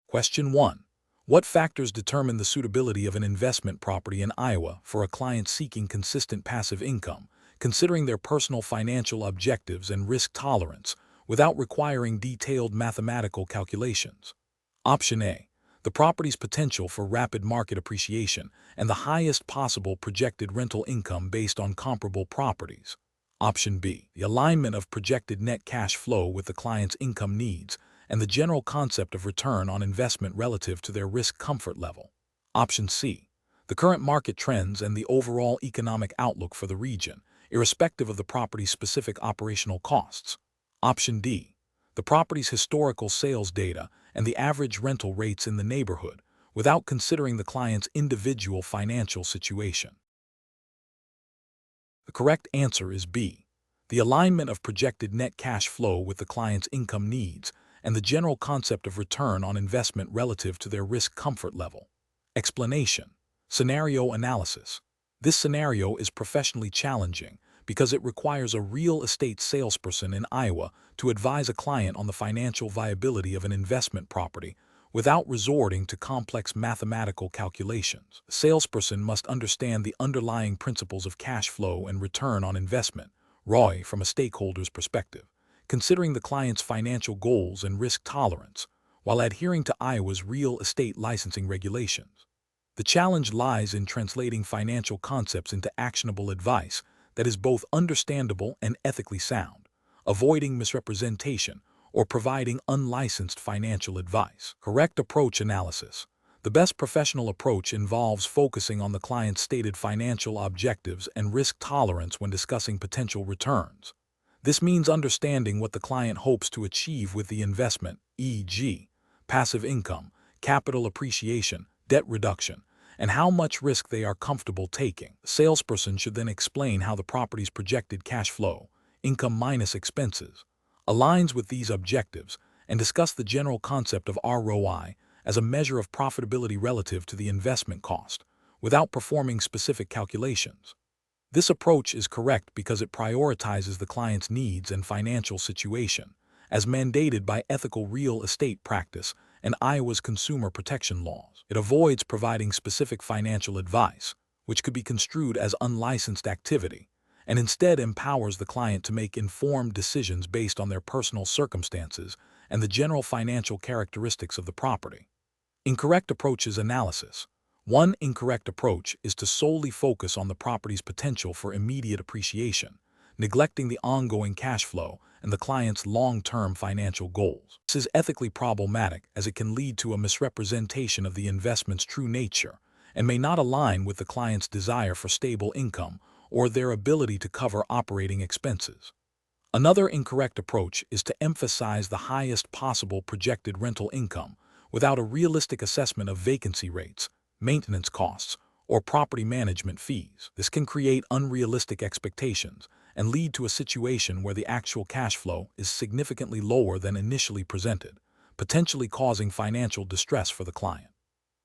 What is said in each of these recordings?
Question 1. What factors determine the suitability of an investment property in Iowa for a client seeking consistent passive income, considering their personal financial objectives and risk tolerance, without requiring detailed mathematical calculations? Option A. The property's potential for rapid market appreciation and the highest possible projected rental income based on comparable properties. Option B. The alignment of projected net cash flow with the client's income needs and the general concept of return on investment relative to their risk comfort level. Option C. The current market trends and the overall economic outlook for the region, irrespective of the property's specific operational costs. Option D. The property's historical sales data and the average rental rates in the neighborhood, without considering the client's individual financial situation. The correct answer is B. The alignment of projected net cash flow with the client's income needs and the general concept of return on investment relative to their risk comfort level. Explanation. Scenario analysis. This scenario is professionally challenging because it requires a real estate salesperson in Iowa to advise a client on the financial viability of an investment property without resorting to complex mathematical calculations. A salesperson must understand the underlying principles of cash flow and return on investment, ROI, from a stakeholder's perspective, considering the client's financial goals and risk tolerance, while adhering to Iowa's real estate licensing regulations. The challenge lies in translating financial concepts into actionable advice that is both understandable and ethically sound, avoiding misrepresentation or providing unlicensed financial advice. Correct approach analysis. The best professional approach involves focusing on the client's stated financial objectives and risk tolerance when discussing potential returns. This means understanding what the client hopes to achieve with the investment, e.g., passive income, capital appreciation, debt reduction, and how much risk they are comfortable taking. The salesperson should then explain how the property's projected cash flow, income minus expenses, aligns with these objectives and discuss the general concept of ROI as a measure of profitability relative to the investment cost, without performing specific calculations. This approach is correct because it prioritizes the client's needs and financial situation, as mandated by ethical real estate practice and Iowa's consumer protection laws. It avoids providing specific financial advice, which could be construed as unlicensed activity, and instead empowers the client to make informed decisions based on their personal circumstances and the general financial characteristics of the property. Incorrect approaches analysis. One incorrect approach is to solely focus on the property's potential for immediate appreciation, neglecting the ongoing cash flow and the client's long-term financial goals. This is ethically problematic as it can lead to a misrepresentation of the investment's true nature and may not align with the client's desire for stable income or their ability to cover operating expenses. Another incorrect approach is to emphasize the highest possible projected rental income without a realistic assessment of vacancy rates, maintenance costs, or property management fees. This can create unrealistic expectations and lead to a situation where the actual cash flow is significantly lower than initially presented, potentially causing financial distress for the client.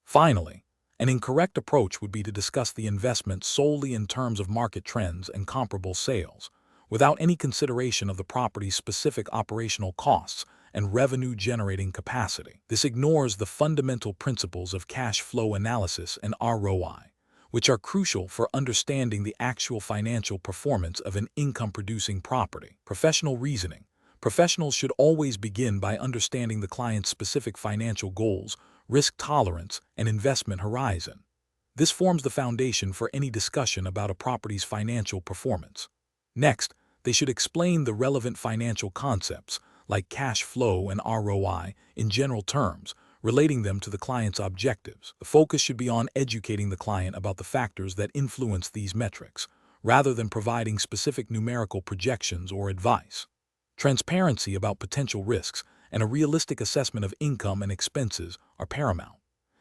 Finally, an incorrect approach would be to discuss the investment solely in terms of market trends and comparable sales, without any consideration of the property's specific operational costs and revenue-generating capacity. This ignores the fundamental principles of cash flow analysis and ROI, which are crucial for understanding the actual financial performance of an income-producing property. Professional reasoning. Professionals should always begin by understanding the client's specific financial goals, risk tolerance, and investment horizon. This forms the foundation for any discussion about a property's financial performance. Next, they should explain the relevant financial concepts, like cash flow and ROI, in general terms, relating them to the client's objectives. The focus should be on educating the client about the factors that influence these metrics, rather than providing specific numerical projections or advice. Transparency about potential risks and a realistic assessment of income and expenses are paramount.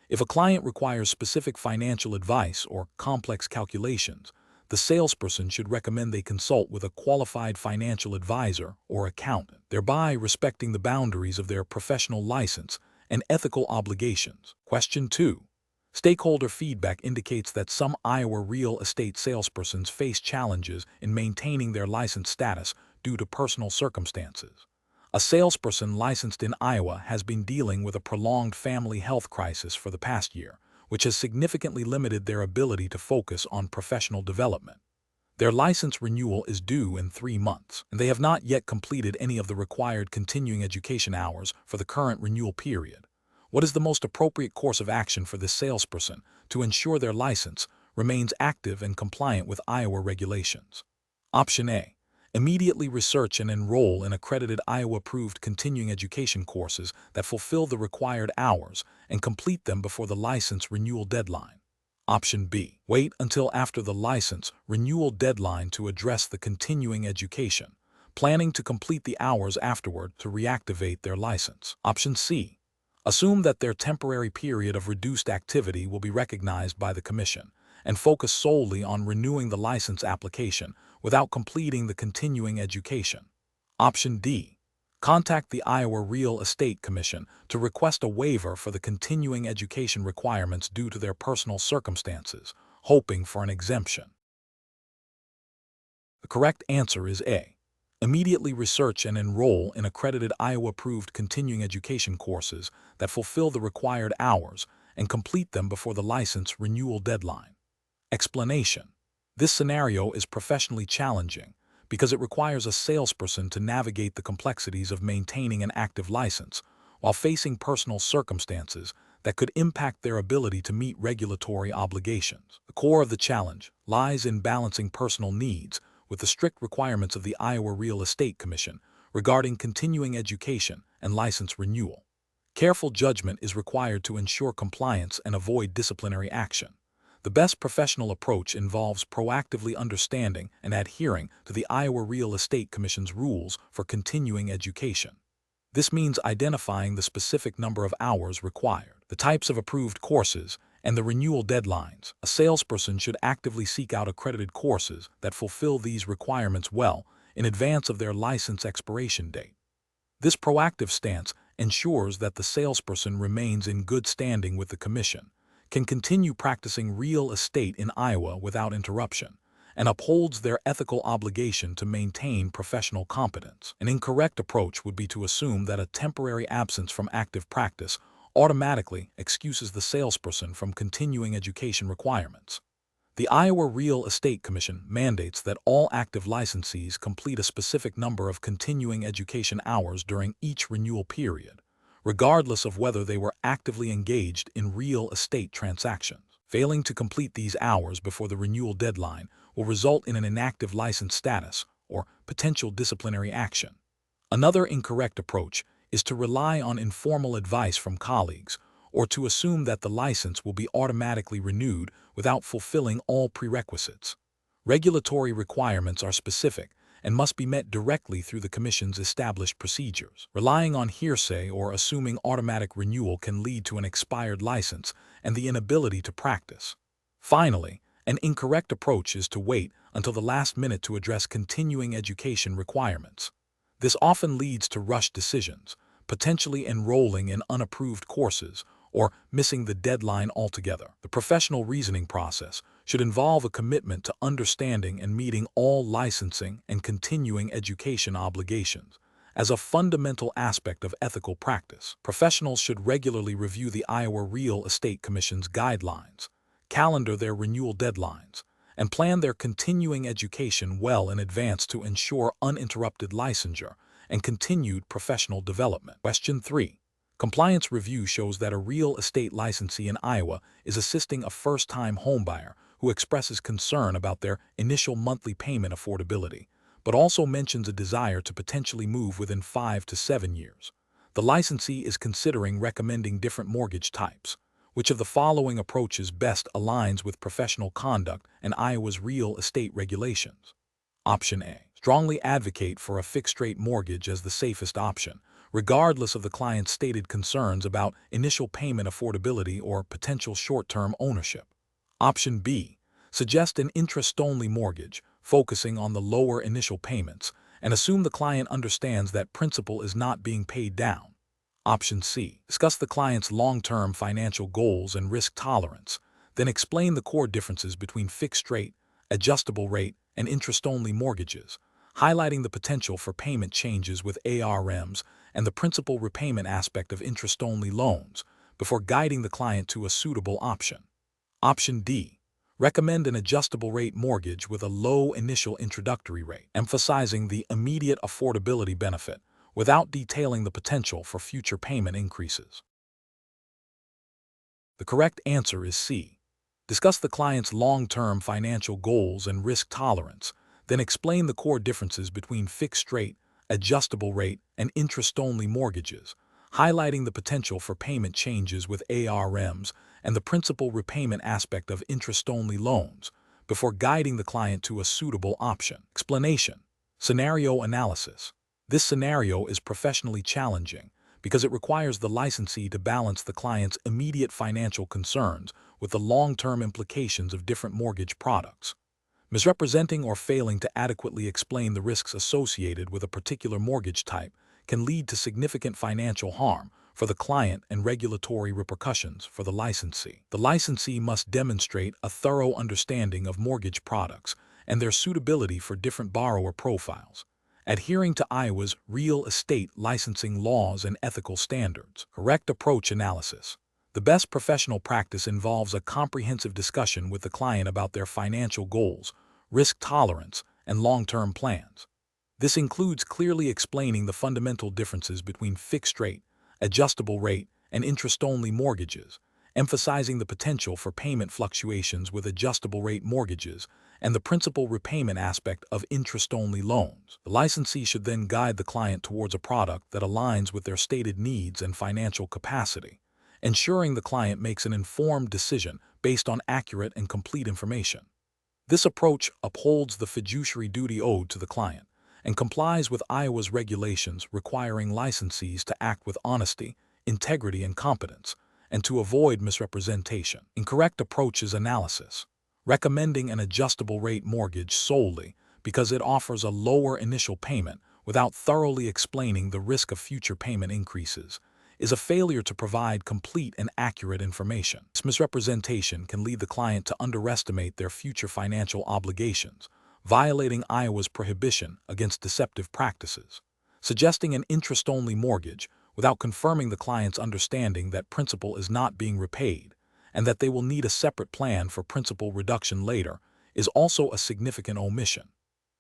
If a client requires specific financial advice or complex calculations, the salesperson should recommend they consult with a qualified financial advisor or accountant, thereby respecting the boundaries of their professional license and ethical obligations. Question 2. Stakeholder feedback indicates that some Iowa real estate salespersons face challenges in maintaining their license status due to personal circumstances. A salesperson licensed in Iowa has been dealing with a prolonged family health crisis for the past year, which has significantly limited their ability to focus on professional development. Their license renewal is due in 3 months, and they have not yet completed any of the required continuing education hours for the current renewal period. What is the most appropriate course of action for this salesperson to ensure their license remains active and compliant with Iowa regulations? Option A. Immediately research and enroll in accredited Iowa-approved continuing education courses that fulfill the required hours and complete them before the license renewal deadline. Option B. Wait until after the license renewal deadline to address the continuing education, planning to complete the hours afterward to reactivate their license. Option C. Assume that their temporary period of reduced activity will be recognized by the Commission and focus solely on renewing the license application without completing the continuing education. Option D. Contact the Iowa Real Estate Commission to request a waiver for the continuing education requirements due to their personal circumstances, hoping for an exemption. The correct answer is A. Immediately research and enroll in accredited Iowa-approved continuing education courses that fulfill the required hours and complete them before the license renewal deadline. Explanation. This scenario is professionally challenging because it requires a salesperson to navigate the complexities of maintaining an active license while facing personal circumstances that could impact their ability to meet regulatory obligations. The core of the challenge lies in balancing personal needs with the strict requirements of the Iowa Real Estate Commission regarding continuing education and license renewal. Careful judgment is required to ensure compliance and avoid disciplinary action. The best professional approach involves proactively understanding and adhering to the Iowa Real Estate Commission's rules for continuing education. This means identifying the specific number of hours required, the types of approved courses, and the renewal deadlines. A salesperson should actively seek out accredited courses that fulfill these requirements well in advance of their license expiration date. This proactive stance ensures that the salesperson remains in good standing with the Commission, can continue practicing real estate in Iowa without interruption, and upholds their ethical obligation to maintain professional competence. An incorrect approach would be to assume that a temporary absence from active practice automatically excuses the salesperson from continuing education requirements. The Iowa Real Estate Commission mandates that all active licensees complete a specific number of continuing education hours during each renewal period, regardless of whether they were actively engaged in real estate transactions. Failing to complete these hours before the renewal deadline will result in an inactive license status or potential disciplinary action. Another incorrect approach is to rely on informal advice from colleagues or to assume that the license will be automatically renewed without fulfilling all prerequisites. Regulatory requirements are specific and must be met directly through the Commission's established procedures. Relying on hearsay or assuming automatic renewal can lead to an expired license and the inability to practice. Finally, an incorrect approach is to wait until the last minute to address continuing education requirements. This often leads to rushed decisions, potentially enrolling in unapproved courses or missing the deadline altogether. The professional reasoning process should involve a commitment to understanding and meeting all licensing and continuing education obligations as a fundamental aspect of ethical practice. Professionals should regularly review the Iowa Real Estate Commission's guidelines, calendar their renewal deadlines, and plan their continuing education well in advance to ensure uninterrupted licensure and continued professional development. Question 3. Compliance review shows that a real estate licensee in Iowa is assisting a first-time homebuyer who expresses concern about their initial monthly payment affordability, but also mentions a desire to potentially move within 5 to 7 years. The licensee is considering recommending different mortgage types. Which of the following approaches best aligns with professional conduct and Iowa's real estate regulations? Option A. Strongly advocate for a fixed-rate mortgage as the safest option, regardless of the client's stated concerns about initial payment affordability or potential short-term ownership. Option B. Suggest an interest-only mortgage, focusing on the lower initial payments, and assume the client understands that principal is not being paid down. Option C. Discuss the client's long-term financial goals and risk tolerance, then explain the core differences between fixed-rate, adjustable rate, and interest-only mortgages, highlighting the potential for payment changes with ARMs and the principal repayment aspect of interest-only loans before guiding the client to a suitable option. Option D. Recommend an adjustable rate mortgage with a low initial introductory rate, emphasizing the immediate affordability benefit without detailing the potential for future payment increases. The correct answer is C. Discuss the client's long-term financial goals and risk tolerance, then explain the core differences between fixed rate, adjustable rate, and interest-only mortgages, highlighting the potential for payment changes with ARMs and the principal repayment aspect of interest-only loans before guiding the client to a suitable option. Explanation. Scenario analysis. This scenario is professionally challenging because it requires the licensee to balance the client's immediate financial concerns with the long-term implications of different mortgage products. Misrepresenting or failing to adequately explain the risks associated with a particular mortgage type can lead to significant financial harm for the client and regulatory repercussions for the licensee. The licensee must demonstrate a thorough understanding of mortgage products and their suitability for different borrower profiles, adhering to Iowa's real estate licensing laws and ethical standards. Correct approach analysis. The best professional practice involves a comprehensive discussion with the client about their financial goals, risk tolerance, and long-term plans. This includes clearly explaining the fundamental differences between fixed rate, adjustable rate, and interest-only mortgages, emphasizing the potential for payment fluctuations with adjustable rate mortgages and the principal repayment aspect of interest-only loans. The licensee should then guide the client towards a product that aligns with their stated needs and financial capacity, ensuring the client makes an informed decision based on accurate and complete information. This approach upholds the fiduciary duty owed to the client and complies with Iowa's regulations requiring licensees to act with honesty, integrity, and competence, and to avoid misrepresentation. Incorrect approaches analysis. Recommending an adjustable rate mortgage solely because it offers a lower initial payment without thoroughly explaining the risk of future payment increases is a failure to provide complete and accurate information. This misrepresentation can lead the client to underestimate their future financial obligations, violating Iowa's prohibition against deceptive practices. Suggesting an interest-only mortgage without confirming the client's understanding that principal is not being repaid and that they will need a separate plan for principal reduction later is also a significant omission.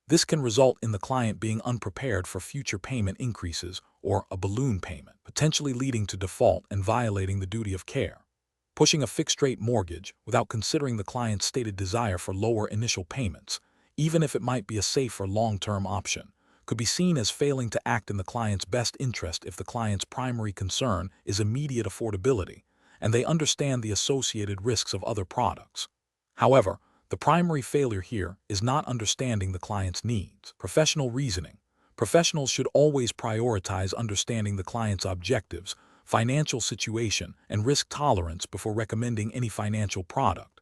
This can result in the client being unprepared for future payment increases or a balloon payment, potentially leading to default and violating the duty of care. Pushing a fixed-rate mortgage without considering the client's stated desire for lower initial payments, even if it might be a safer long-term option, could be seen as failing to act in the client's best interest if the client's primary concern is immediate affordability and they understand the associated risks of other products. However, the primary failure here is not understanding the client's needs. Professional reasoning. Professionals should always prioritize understanding the client's objectives, financial situation, and risk tolerance before recommending any financial product.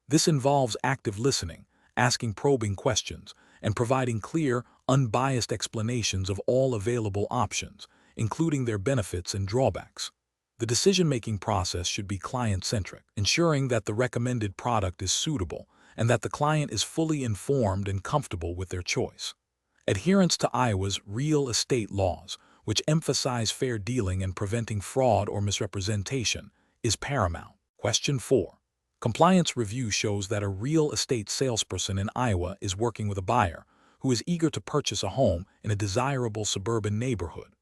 This involves active listening, asking probing questions, and providing clear, unbiased explanations of all available options, including their benefits and drawbacks. The decision-making process should be client-centric, ensuring that the recommended product is suitable and that the client is fully informed and comfortable with their choice. Adherence to Iowa's real estate laws, which emphasize fair dealing and preventing fraud or misrepresentation, is paramount. Question 4. Compliance review shows that a real estate salesperson in Iowa is working with a buyer who is eager to purchase a home in a desirable suburban neighborhood.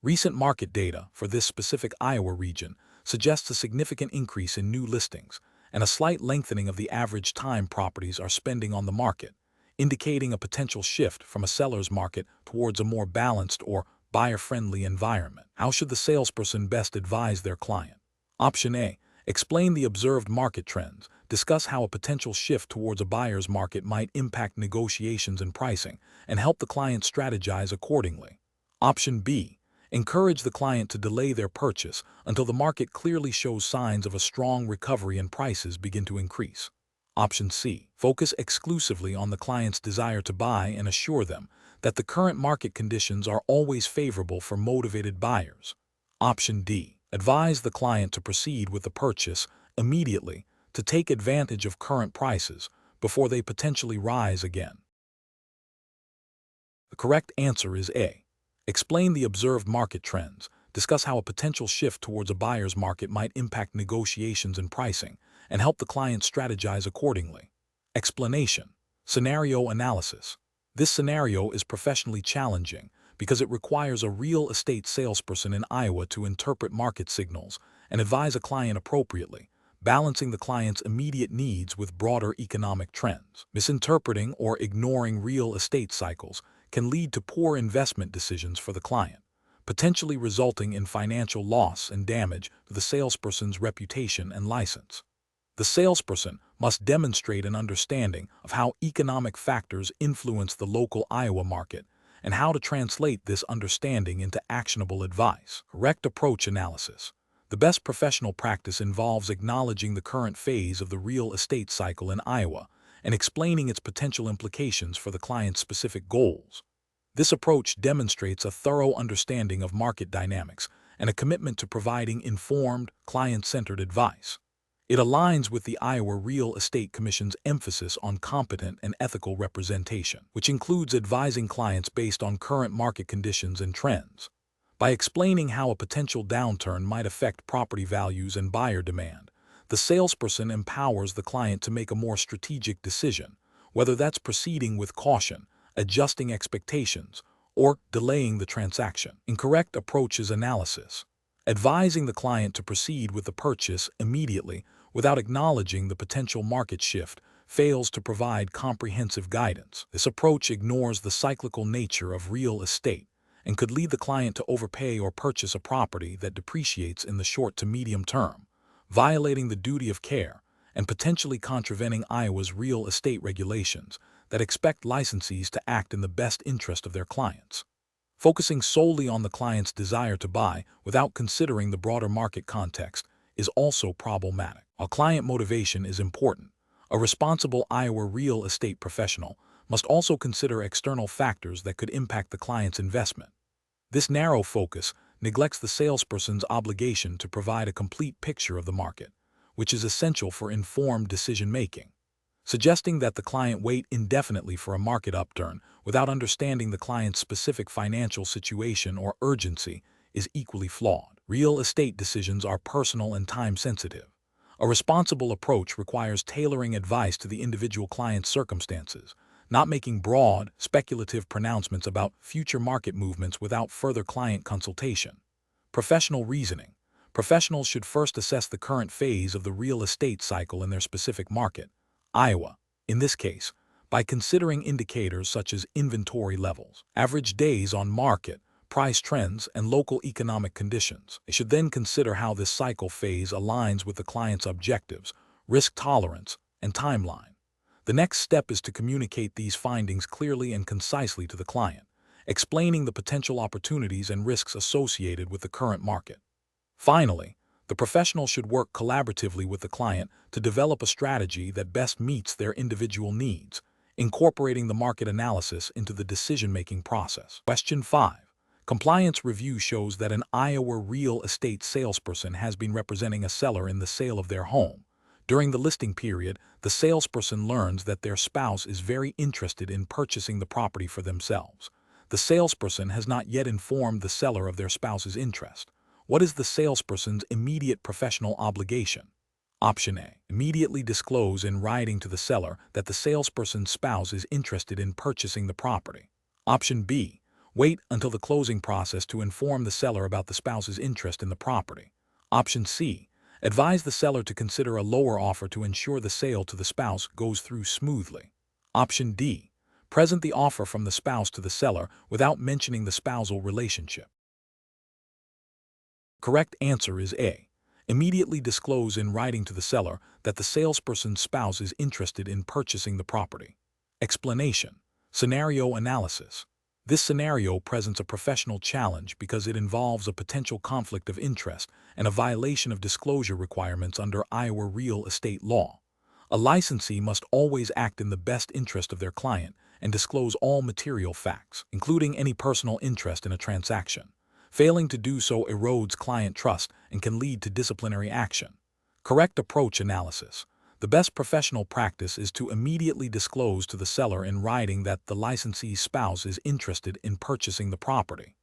Recent market data for this specific Iowa region suggests a significant increase in new listings and a slight lengthening of the average time properties are spending on the market, indicating a potential shift from a seller's market towards a more balanced or buyer-friendly environment. How should the salesperson best advise their client? Option A. Explain the observed market trends. Discuss how a potential shift towards a buyer's market might impact negotiations and pricing, and help the client strategize accordingly. Option B. Encourage the client to delay their purchase until the market clearly shows signs of a strong recovery and prices begin to increase. Option C. Focus exclusively on the client's desire to buy and assure them that the current market conditions are always favorable for motivated buyers. Option D. Advise the client to proceed with the purchase immediately to take advantage of current prices before they potentially rise again. The correct answer is A. Explain the observed market trends. Discuss how a potential shift towards a buyer's market might impact negotiations and pricing, and help the client strategize accordingly. Explanation. Scenario analysis. This scenario is professionally challenging because it requires a real estate salesperson in Iowa to interpret market signals and advise a client appropriately, balancing the client's immediate needs with broader economic trends. Misinterpreting or ignoring real estate cycles can lead to poor investment decisions for the client, potentially resulting in financial loss and damage to the salesperson's reputation and license. The salesperson must demonstrate an understanding of how economic factors influence the local Iowa market and how to translate this understanding into actionable advice. Correct approach analysis. The best professional practice involves acknowledging the current phase of the real estate cycle in Iowa and explaining its potential implications for the client's specific goals. This approach demonstrates a thorough understanding of market dynamics and a commitment to providing informed, client-centered advice. It aligns with the Iowa Real Estate Commission's emphasis on competent and ethical representation, which includes advising clients based on current market conditions and trends. By explaining how a potential downturn might affect property values and buyer demand, the salesperson empowers the client to make a more strategic decision, whether that's proceeding with caution, adjusting expectations, or delaying the transaction. Incorrect approach is analysis. Advising the client to proceed with the purchase immediately without acknowledging the potential market shift fails to provide comprehensive guidance. This approach ignores the cyclical nature of real estate and could lead the client to overpay or purchase a property that depreciates in the short to medium term, violating the duty of care and potentially contravening Iowa's real estate regulations that expect licensees to act in the best interest of their clients. Focusing solely on the client's desire to buy without considering the broader market context is also problematic. While client motivation is important, a responsible Iowa real estate professional must also consider external factors that could impact the client's investment. This narrow focus neglects the salesperson's obligation to provide a complete picture of the market, which is essential for informed decision-making. Suggesting that the client wait indefinitely for a market upturn without understanding the client's specific financial situation or urgency is equally flawed. Real estate decisions are personal and time-sensitive. A responsible approach requires tailoring advice to the individual client's circumstances, not making broad, speculative pronouncements about future market movements without further client consultation. Professional reasoning. Professionals should first assess the current phase of the real estate cycle in their specific market, Iowa, in this case, by considering indicators such as inventory levels, average days on market, price trends, and local economic conditions. They should then consider how this cycle phase aligns with the client's objectives, risk tolerance, and timeline. The next step is to communicate these findings clearly and concisely to the client, explaining the potential opportunities and risks associated with the current market. Finally, the professional should work collaboratively with the client to develop a strategy that best meets their individual needs, incorporating the market analysis into the decision-making process. Question 5. Compliance review shows that an Iowa real estate salesperson has been representing a seller in the sale of their home. During the listing period, the salesperson learns that their spouse is very interested in purchasing the property for themselves. The salesperson has not yet informed the seller of their spouse's interest. What is the salesperson's immediate professional obligation? Option A. Immediately disclose in writing to the seller that the salesperson's spouse is interested in purchasing the property. Option B. Wait until the closing process to inform the seller about the spouse's interest in the property. Option C. Advise the seller to consider a lower offer to ensure the sale to the spouse goes through smoothly. Option D. Present the offer from the spouse to the seller without mentioning the spousal relationship. Correct answer is A. Immediately disclose in writing to the seller that the salesperson's spouse is interested in purchasing the property. Explanation. Scenario analysis. This scenario presents a professional challenge because it involves a potential conflict of interest and a violation of disclosure requirements under Iowa real estate law. A licensee must always act in the best interest of their client and disclose all material facts, including any personal interest in a transaction. Failing to do so erodes client trust and can lead to disciplinary action. Correct approach analysis. The best professional practice is to immediately disclose to the seller in writing that the licensee's spouse is interested in purchasing the property.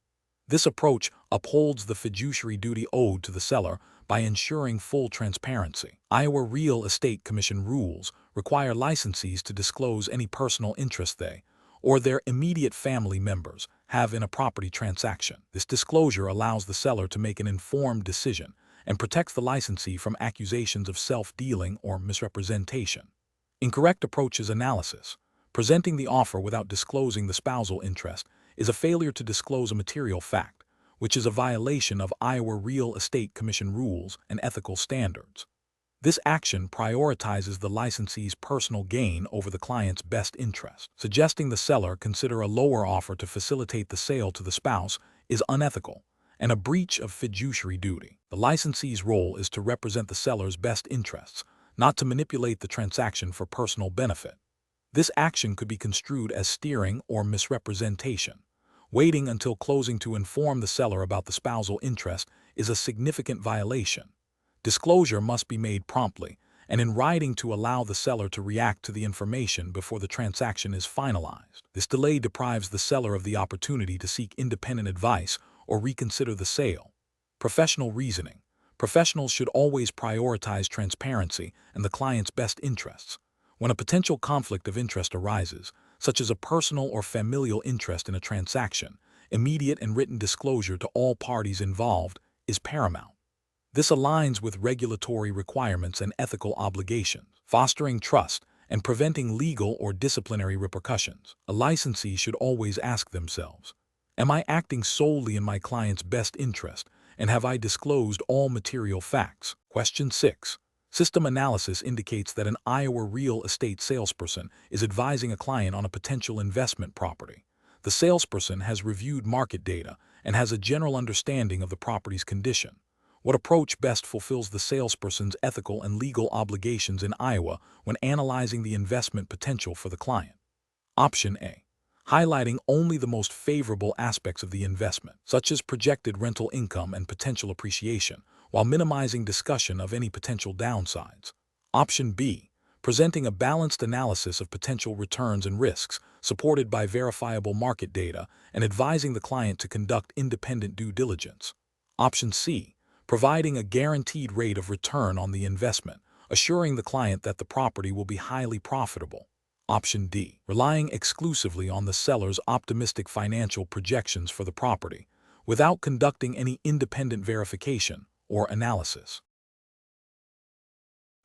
This approach upholds the fiduciary duty owed to the seller by ensuring full transparency. Iowa Real Estate Commission rules require licensees to disclose any personal interest they, or their immediate family members, have in a property transaction. This disclosure allows the seller to make an informed decision and protects the licensee from accusations of self-dealing or misrepresentation. Incorrect approach is analysis. Presenting the offer without disclosing the spousal interest is a failure to disclose a material fact, which is a violation of Iowa Real Estate Commission rules and ethical standards. This action prioritizes the licensee's personal gain over the client's best interest. Suggesting the seller consider a lower offer to facilitate the sale to the spouse is unethical and a breach of fiduciary duty. The licensee's role is to represent the seller's best interests, not to manipulate the transaction for personal benefit. This action could be construed as steering or misrepresentation. Waiting until closing to inform the seller about the spousal interest is a significant violation. Disclosure must be made promptly and in writing to allow the seller to react to the information before the transaction is finalized. This delay deprives the seller of the opportunity to seek independent advice or reconsider the sale. Professional reasoning. Professionals should always prioritize transparency and the client's best interests. When a potential conflict of interest arises, such as a personal or familial interest in a transaction, immediate and written disclosure to all parties involved is paramount. This aligns with regulatory requirements and ethical obligations, fostering trust and preventing legal or disciplinary repercussions. A licensee should always ask themselves, am I acting solely in my client's best interest, and have I disclosed all material facts? Question 6. System analysis indicates that an Iowa real estate salesperson is advising a client on a potential investment property. The salesperson has reviewed market data and has a general understanding of the property's condition. What approach best fulfills the salesperson's ethical and legal obligations in Iowa when analyzing the investment potential for the client? Option A. Highlighting only the most favorable aspects of the investment, such as projected rental income and potential appreciation, while minimizing discussion of any potential downsides. Option B. Presenting a balanced analysis of potential returns and risks, supported by verifiable market data, and advising the client to conduct independent due diligence. Option C. Providing a guaranteed rate of return on the investment, assuring the client that the property will be highly profitable. Option D. Relying exclusively on the seller's optimistic financial projections for the property, without conducting any independent verification or analysis.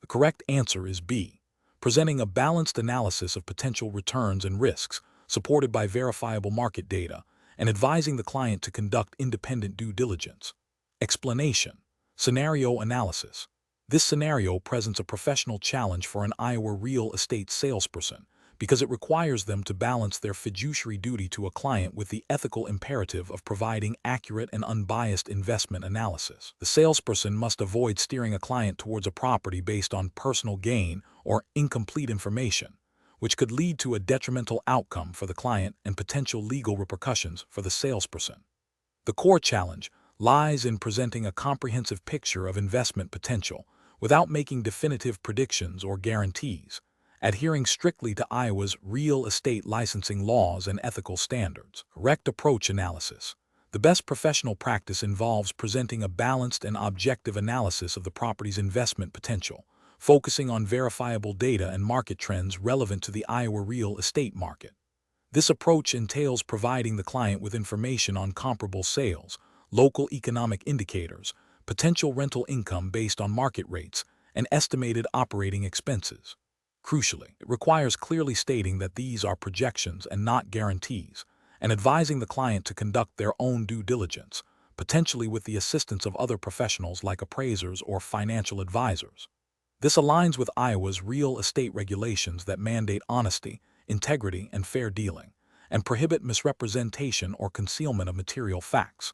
The correct answer is B. Presenting a balanced analysis of potential returns and risks, supported by verifiable market data, and advising the client to conduct independent due diligence. Explanation. Scenario analysis. This scenario presents a professional challenge for an Iowa real estate salesperson because it requires them to balance their fiduciary duty to a client with the ethical imperative of providing accurate and unbiased investment analysis. The salesperson must avoid steering a client towards a property based on personal gain or incomplete information, which could lead to a detrimental outcome for the client and potential legal repercussions for the salesperson. The core challenge lies in presenting a comprehensive picture of investment potential without making definitive predictions or guarantees, adhering strictly to Iowa's real estate licensing laws and ethical standards. Correct approach analysis. The best professional practice involves presenting a balanced and objective analysis of the property's investment potential, focusing on verifiable data and market trends relevant to the Iowa real estate market. This approach entails providing the client with information on comparable sales, local economic indicators, potential rental income based on market rates, and estimated operating expenses. Crucially, it requires clearly stating that these are projections and not guarantees, and advising the client to conduct their own due diligence, potentially with the assistance of other professionals like appraisers or financial advisors. This aligns with Iowa's real estate regulations that mandate honesty, integrity, and fair dealing, and prohibit misrepresentation or concealment of material facts.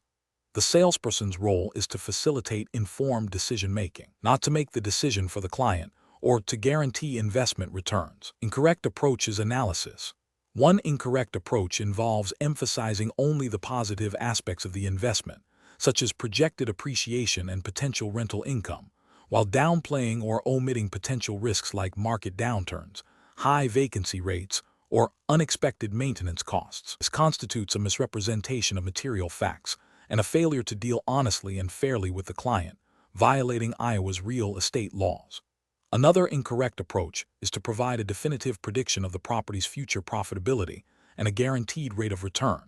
The salesperson's role is to facilitate informed decision-making, not to make the decision for the client or to guarantee investment returns. Incorrect approach is analysis. One incorrect approach involves emphasizing only the positive aspects of the investment, such as projected appreciation and potential rental income, while downplaying or omitting potential risks like market downturns, high vacancy rates, or unexpected maintenance costs. This constitutes a misrepresentation of material facts and a failure to deal honestly and fairly with the client, violating Iowa's real estate laws. Another incorrect approach is to provide a definitive prediction of the property's future profitability and a guaranteed rate of return.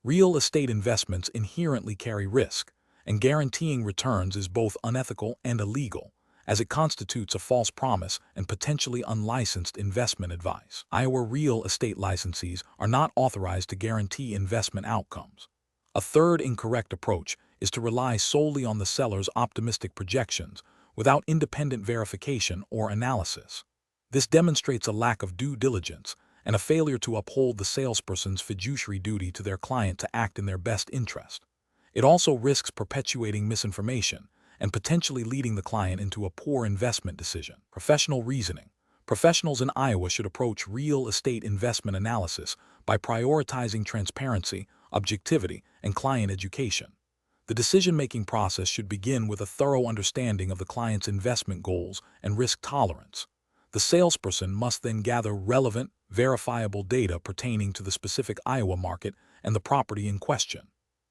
Real estate investments inherently carry risk, and guaranteeing returns is both unethical and illegal, as it constitutes a false promise and potentially unlicensed investment advice. Iowa real estate licensees are not authorized to guarantee investment outcomes. A third incorrect approach is to rely solely on the seller's optimistic projections without independent verification or analysis. This demonstrates a lack of due diligence and a failure to uphold the salesperson's fiduciary duty to their client to act in their best interest. It also risks perpetuating misinformation and potentially leading the client into a poor investment decision. Professional reasoning. Professionals in Iowa should approach real estate investment analysis by prioritizing transparency, objectivity, and client education. The decision-making process should begin with a thorough understanding of the client's investment goals and risk tolerance. The salesperson must then gather relevant, verifiable data pertaining to the specific Iowa market and the property in question.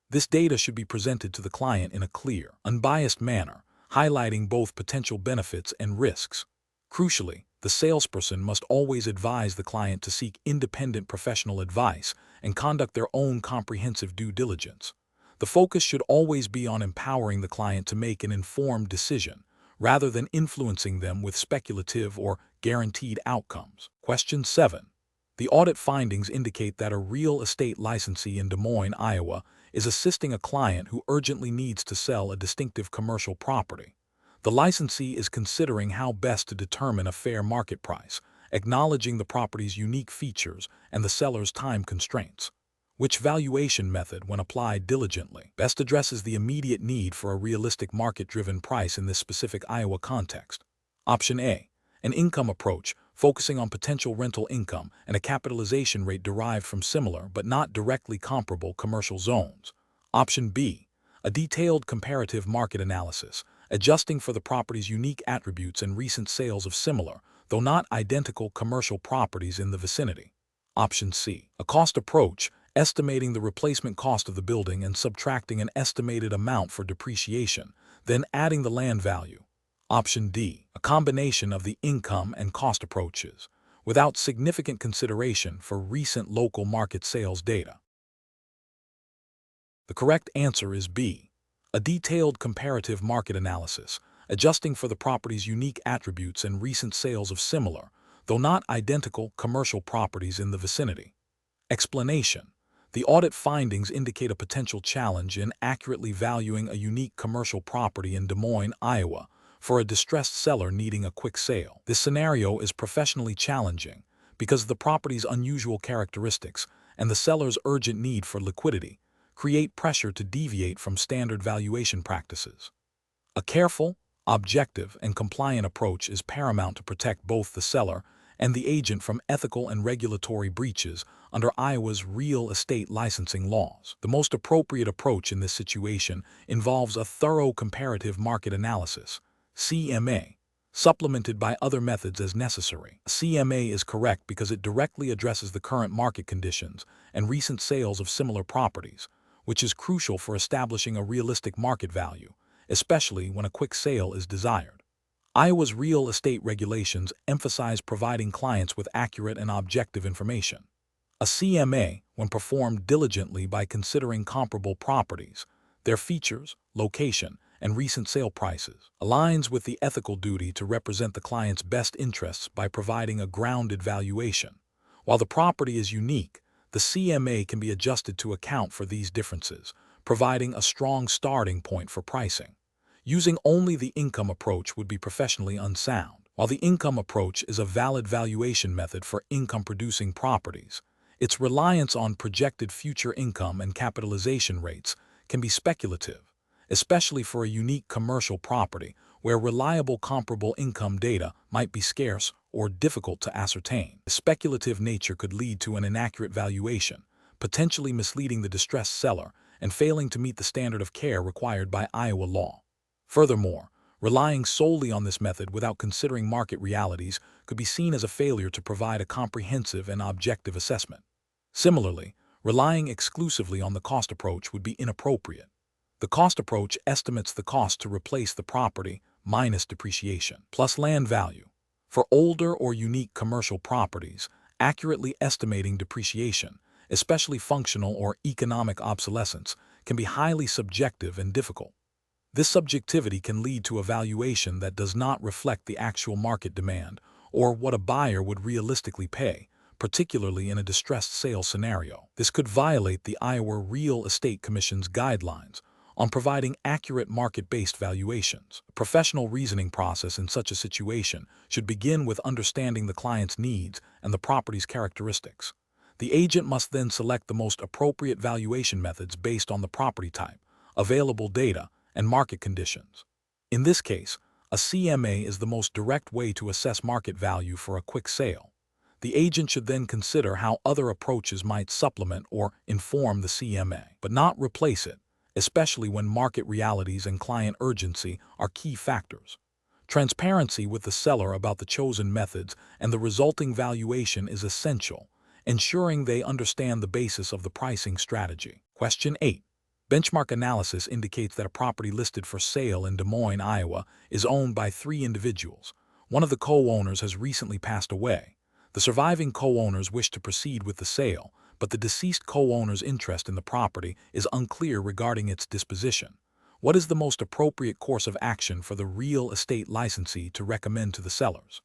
This data should be presented to the client in a clear, unbiased manner, highlighting both potential benefits and risks. Crucially, the salesperson must always advise the client to seek independent professional advice and conduct their own comprehensive due diligence. The focus should always be on empowering the client to make an informed decision, rather than influencing them with speculative or guaranteed outcomes. Question 7. The audit findings indicate that a real estate licensee in Des Moines, Iowa, is assisting a client who urgently needs to sell a distinctive commercial property. The licensee is considering how best to determine a fair market price, acknowledging the property's unique features and the seller's time constraints. Which valuation method, when applied diligently, best addresses the immediate need for a realistic market-driven price in this specific Iowa context? Option A. An income approach, focusing on potential rental income and a capitalization rate derived from similar but not directly comparable commercial zones. Option B. A detailed comparative market analysis, adjusting for the property's unique attributes and recent sales of similar, though not identical commercial properties in the vicinity. Option C. A cost approach, estimating the replacement cost of the building and subtracting an estimated amount for depreciation, then adding the land value. Option D. A combination of the income and cost approaches, without significant consideration for recent local market sales data. The correct answer is B. A detailed comparative market analysis, adjusting for the property's unique attributes and recent sales of similar, though not identical commercial properties in the vicinity. Explanation. The audit findings indicate a potential challenge in accurately valuing a unique commercial property in Des Moines, Iowa, for a distressed seller needing a quick sale. This scenario is professionally challenging because of the property's unusual characteristics and the seller's urgent need for liquidity create pressure to deviate from standard valuation practices. A careful, objective, and compliant approach is paramount to protect both the seller and the agent from ethical and regulatory breaches under Iowa's real estate licensing laws. The most appropriate approach in this situation involves a thorough comparative market analysis, CMA, supplemented by other methods as necessary. CMA is correct because it directly addresses the current market conditions and recent sales of similar properties, which is crucial for establishing a realistic market value, especially when a quick sale is desired. Iowa's real estate regulations emphasize providing clients with accurate and objective information. A CMA, when performed diligently by considering comparable properties, their features, location, and recent sale prices, aligns with the ethical duty to represent the client's best interests by providing a grounded valuation. While the property is unique, the CMA can be adjusted to account for these differences, providing a strong starting point for pricing. Using only the income approach would be professionally unsound. While the income approach is a valid valuation method for income-producing properties, its reliance on projected future income and capitalization rates can be speculative, especially for a unique commercial property where reliable comparable income data might be scarce or difficult to ascertain. The speculative nature could lead to an inaccurate valuation, potentially misleading the distressed seller and failing to meet the standard of care required by Iowa law. Furthermore, Relying solely on this method without considering market realities could be seen as a failure to provide a comprehensive and objective assessment. Similarly, relying exclusively on the cost approach would be inappropriate. The cost approach estimates the cost to replace the property minus depreciation plus land value. For older or unique commercial properties, accurately estimating depreciation, especially functional or economic obsolescence, can be highly subjective and difficult. This subjectivity can lead to a valuation that does not reflect the actual market demand or what a buyer would realistically pay, particularly in a distressed sale scenario. This could violate the Iowa Real Estate Commission's guidelines on providing accurate market-based valuations. A professional reasoning process in such a situation should begin with understanding the client's needs and the property's characteristics. The agent must then select the most appropriate valuation methods based on the property type, available data, and market conditions. In this case, a CMA is the most direct way to assess market value for a quick sale. The agent should then consider how other approaches might supplement or inform the CMA, but not replace it, especially when market realities and client urgency are key factors. Transparency with the seller about the chosen methods and the resulting valuation is essential, ensuring they understand the basis of the pricing strategy. Question 8. Benchmark analysis indicates that a property listed for sale in Des Moines, Iowa, is owned by 3 individuals. One of the co-owners has recently passed away. The surviving co-owners wish to proceed with the sale, but the deceased co-owner's interest in the property is unclear regarding its disposition. What is the most appropriate course of action for the real estate licensee to recommend to the sellers?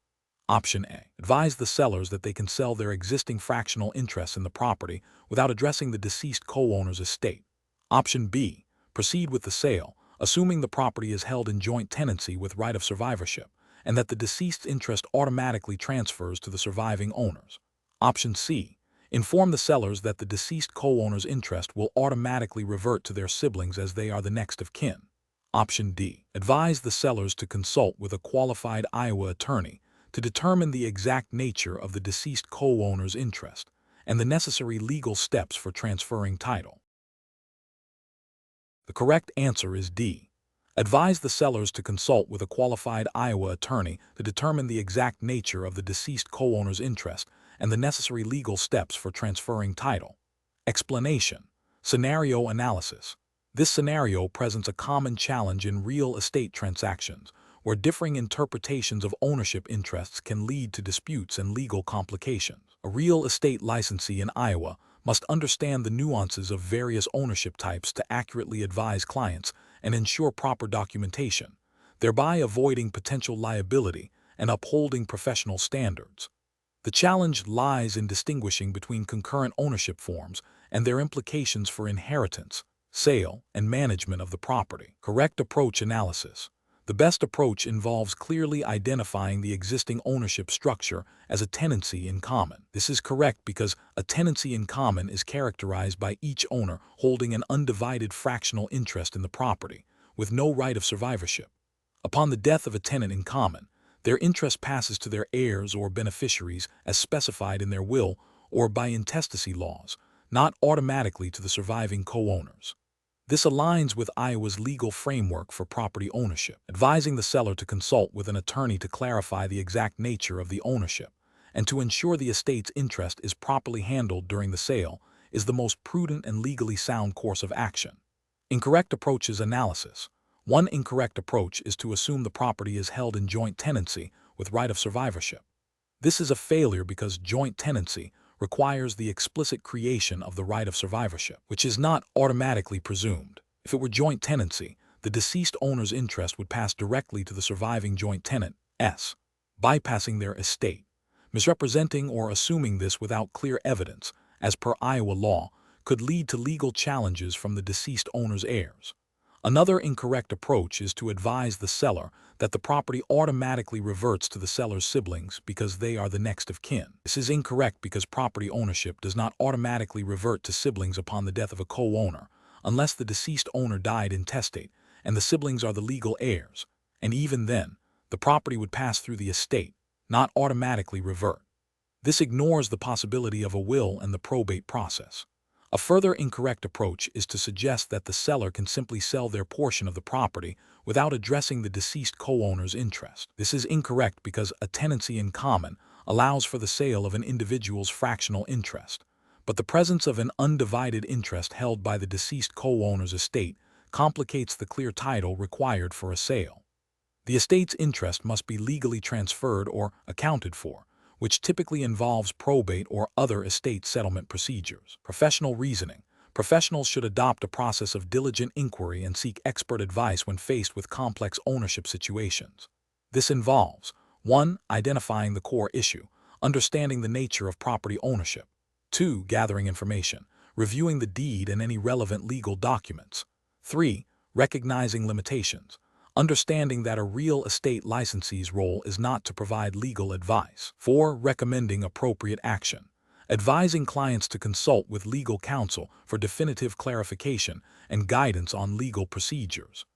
Option A. Advise the sellers that they can sell their existing fractional interests in the property without addressing the deceased co-owner's estate. Option B. Proceed with the sale, assuming the property is held in joint tenancy with right of survivorship, and that the deceased's interest automatically transfers to the surviving owners. Option C. Inform the sellers that the deceased co-owner's interest will automatically revert to their siblings as they are the next of kin. Option D. Advise the sellers to consult with a qualified Iowa attorney to determine the exact nature of the deceased co-owner's interest and the necessary legal steps for transferring title. The correct answer is D. Advise the sellers to consult with a qualified Iowa attorney to determine the exact nature of the deceased co-owner's interest and the necessary legal steps for transferring title. Explanation. Scenario analysis. This scenario presents a common challenge in real estate transactions, where differing interpretations of ownership interests can lead to disputes and legal complications. A real estate licensee in Iowa must understand the nuances of various ownership types to accurately advise clients and ensure proper documentation, thereby avoiding potential liability and upholding professional standards. The challenge lies in distinguishing between concurrent ownership forms and their implications for inheritance, sale, and management of the property. Correct approach analysis. The best approach involves clearly identifying the existing ownership structure as a tenancy in common. This is correct because a tenancy in common is characterized by each owner holding an undivided fractional interest in the property, with no right of survivorship. Upon the death of a tenant in common, their interest passes to their heirs or beneficiaries as specified in their will or by intestacy laws, not automatically to the surviving co-owners. This aligns with Iowa's legal framework for property ownership, advising the seller to consult with an attorney to clarify the exact nature of the ownership and to ensure the estate's interest is properly handled during the sale is the most prudent and legally sound course of action. Incorrect approaches analysis. One incorrect approach is to assume the property is held in joint tenancy with right of survivorship. This is a failure because joint tenancy requires the explicit creation of the right of survivorship, which is not automatically presumed. If it were joint tenancy, the deceased owner's interest would pass directly to the surviving joint tenant, S, bypassing their estate. Misrepresenting or assuming this without clear evidence, as per Iowa law, could lead to legal challenges from the deceased owner's heirs. Another incorrect approach is to advise the seller that the property automatically reverts to the seller's siblings because they are the next of kin. This is incorrect because property ownership does not automatically revert to siblings upon the death of a co-owner, unless the deceased owner died intestate and the siblings are the legal heirs, and even then, the property would pass through the estate, not automatically revert. This ignores the possibility of a will and the probate process. A further incorrect approach is to suggest that the seller can simply sell their portion of the property without addressing the deceased co-owner's interest. This is incorrect because a tenancy in common allows for the sale of an individual's fractional interest, but the presence of an undivided interest held by the deceased co-owner's estate complicates the clear title required for a sale. The estate's interest must be legally transferred or accounted for, which typically involves probate or other estate settlement procedures. Professional reasoning. Professionals should adopt a process of diligent inquiry and seek expert advice when faced with complex ownership situations. This involves 1. Identifying the core issue, understanding the nature of property ownership. 2. Gathering information, reviewing the deed and any relevant legal documents. 3. Recognizing limitations, understanding that a real estate licensee's role is not to provide legal advice. 4. Recommending appropriate action, advising clients to consult with legal counsel for definitive clarification and guidance on legal procedures.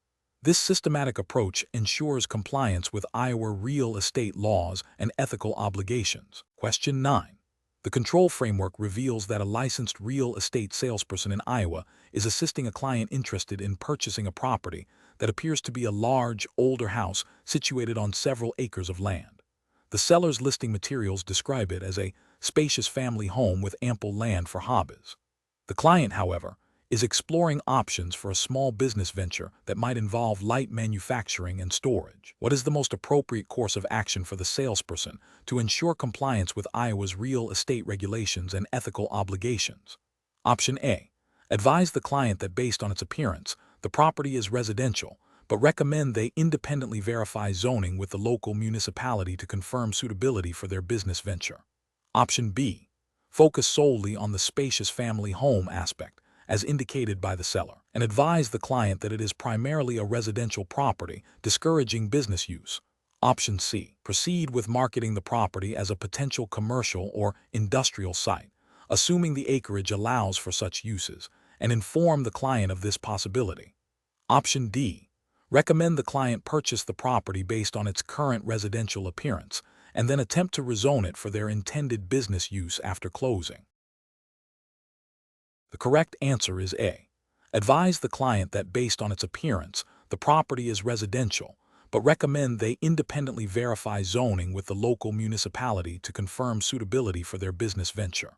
This systematic approach ensures compliance with Iowa real estate laws and ethical obligations. Question 9. The control framework reveals that a licensed real estate salesperson in Iowa is assisting a client interested in purchasing a property that appears to be a large, older house situated on several acres of land. The seller's listing materials describe it as a spacious family home with ample land for hobbies. The client, however, is exploring options for a small business venture that might involve light manufacturing and storage. What is the most appropriate course of action for the salesperson to ensure compliance with Iowa's real estate regulations and ethical obligations? Option A. Advise the client that based on its appearance, the property is residential, but recommend they independently verify zoning with the local municipality to confirm suitability for their business venture. Option B. Focus solely on the spacious family home aspect, as indicated by the seller, and advise the client that it is primarily a residential property, discouraging business use. Option C. Proceed with marketing the property as a potential commercial or industrial site, assuming the acreage allows for such uses, and inform the client of this possibility. Option D. Recommend the client purchase the property based on its current residential appearance, and then attempt to rezone it for their intended business use after closing. The correct answer is A. Advise the client that based on its appearance, the property is residential, but recommend they independently verify zoning with the local municipality to confirm suitability for their business venture.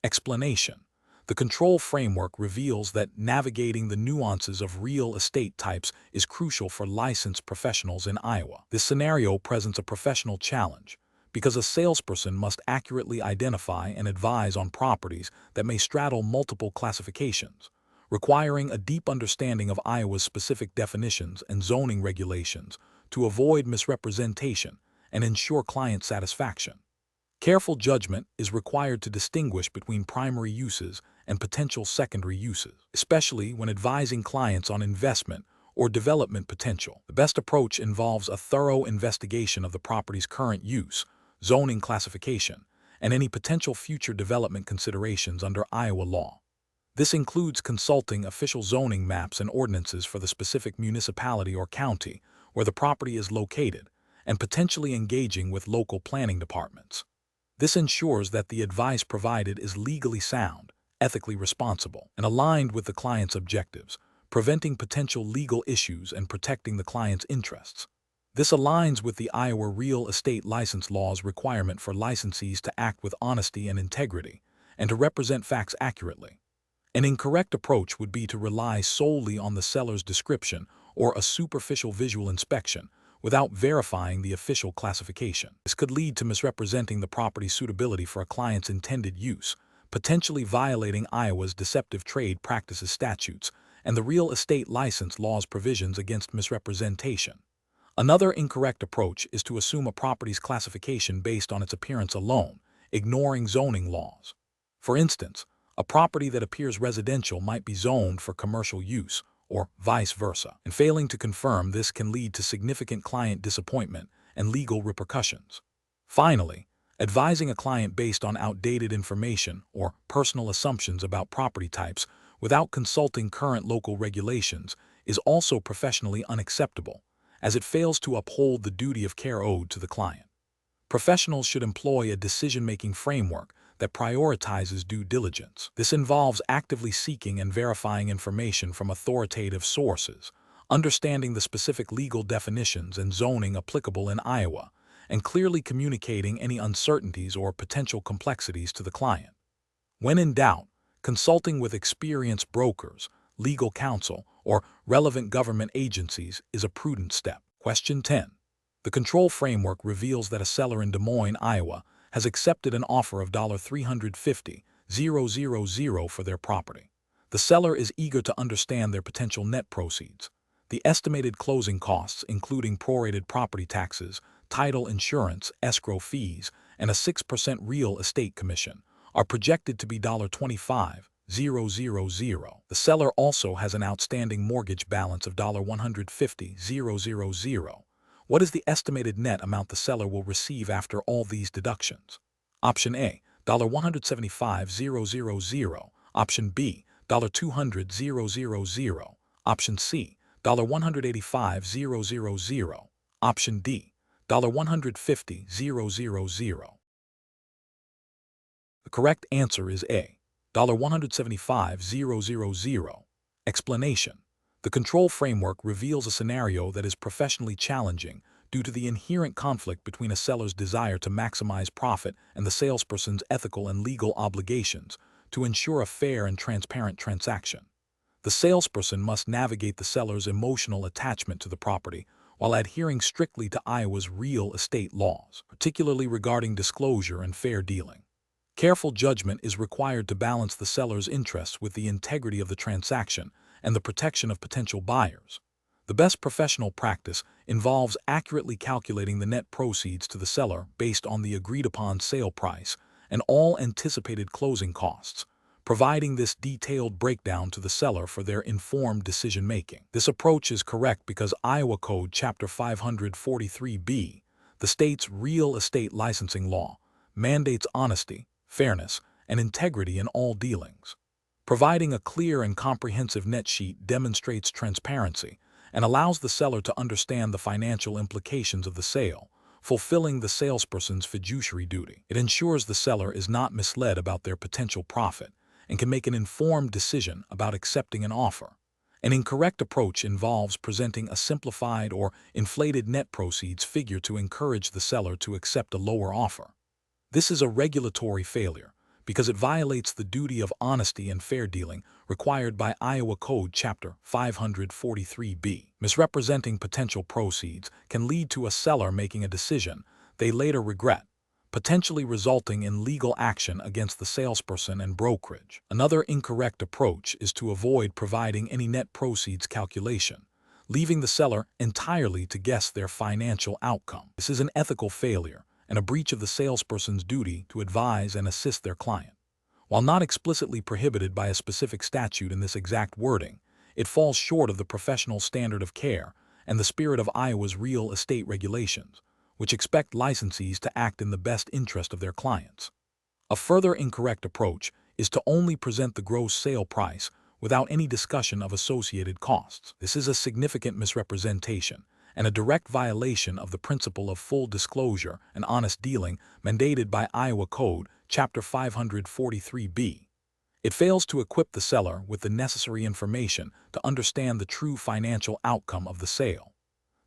Explanation. The control framework reveals that navigating the nuances of real estate types is crucial for licensed professionals in Iowa. This scenario presents a professional challenge, because a salesperson must accurately identify and advise on properties that may straddle multiple classifications, requiring a deep understanding of Iowa's specific definitions and zoning regulations to avoid misrepresentation and ensure client satisfaction. Careful judgment is required to distinguish between primary uses and potential secondary uses, especially when advising clients on investment or development potential. The best approach involves a thorough investigation of the property's current use, zoning classification, and any potential future development considerations under Iowa law. This includes consulting official zoning maps and ordinances for the specific municipality or county where the property is located, and potentially engaging with local planning departments. This ensures that the advice provided is legally sound, ethically responsible, and aligned with the client's objectives, preventing potential legal issues and protecting the client's interests. This aligns with the Iowa Real Estate License Law's requirement for licensees to act with honesty and integrity, and to represent facts accurately. An incorrect approach would be to rely solely on the seller's description or a superficial visual inspection, without verifying the official classification. This could lead to misrepresenting the property's suitability for a client's intended use, potentially violating Iowa's deceptive trade practices statutes and the real estate license law's provisions against misrepresentation. Another incorrect approach is to assume a property's classification based on its appearance alone, ignoring zoning laws. For instance, a property that appears residential might be zoned for commercial use, or vice versa, and failing to confirm this can lead to significant client disappointment and legal repercussions. Finally, advising a client based on outdated information or personal assumptions about property types without consulting current local regulations is also professionally unacceptable, as it fails to uphold the duty of care owed to the client. Professionals should employ a decision-making framework that prioritizes due diligence. This involves actively seeking and verifying information from authoritative sources, understanding the specific legal definitions and zoning applicable in Iowa, and clearly communicating any uncertainties or potential complexities to the client. When in doubt, consulting with experienced brokers, legal counsel, or relevant government agencies is a prudent step. Question 10. The control framework reveals that a seller in Des Moines, Iowa, has accepted an offer of $350,000 for their property. The seller is eager to understand their potential net proceeds. The estimated closing costs, including prorated property taxes, title insurance, escrow fees, and a 6% real estate commission, are projected to be $25,000. The seller also has an outstanding mortgage balance of $150,000. What is the estimated net amount the seller will receive after all these deductions? Option A, $175,000. Option B, $200,000. Option C, $185,000. Option D, $150,000. The correct answer is A, $175,000. Explanation. The control framework reveals a scenario that is professionally challenging due to the inherent conflict between a seller's desire to maximize profit and the salesperson's ethical and legal obligations to ensure a fair and transparent transaction. The salesperson must navigate the seller's emotional attachment to the property while adhering strictly to Iowa's real estate laws, particularly regarding disclosure and fair dealing. Careful judgment is required to balance the seller's interests with the integrity of the transaction and the protection of potential buyers. The best professional practice involves accurately calculating the net proceeds to the seller based on the agreed-upon sale price and all anticipated closing costs, providing this detailed breakdown to the seller for their informed decision-making. This approach is correct because Iowa Code Chapter 543B, the state's real estate licensing law, mandates honesty, fairness, and integrity in all dealings. Providing a clear and comprehensive net sheet demonstrates transparency and allows the seller to understand the financial implications of the sale, fulfilling the salesperson's fiduciary duty. It ensures the seller is not misled about their potential profit and can make an informed decision about accepting an offer. An incorrect approach involves presenting a simplified or inflated net proceeds figure to encourage the seller to accept a lower offer. This is a regulatory failure because it violates the duty of honesty and fair dealing required by Iowa Code Chapter 543B. Misrepresenting potential proceeds can lead to a seller making a decision they later regret, potentially resulting in legal action against the salesperson and brokerage. Another incorrect approach is to avoid providing any net proceeds calculation, leaving the seller entirely to guess their financial outcome. This is an ethical failure and a breach of the salesperson's duty to advise and assist their client. While not explicitly prohibited by a specific statute in this exact wording, it falls short of the professional standard of care and the spirit of Iowa's real estate regulations, which expect licensees to act in the best interest of their clients. A further incorrect approach is to only present the gross sale price without any discussion of associated costs. This is a significant misrepresentation and a direct violation of the principle of full disclosure and honest dealing mandated by Iowa Code Chapter 543B. It fails to equip the seller with the necessary information to understand the true financial outcome of the sale.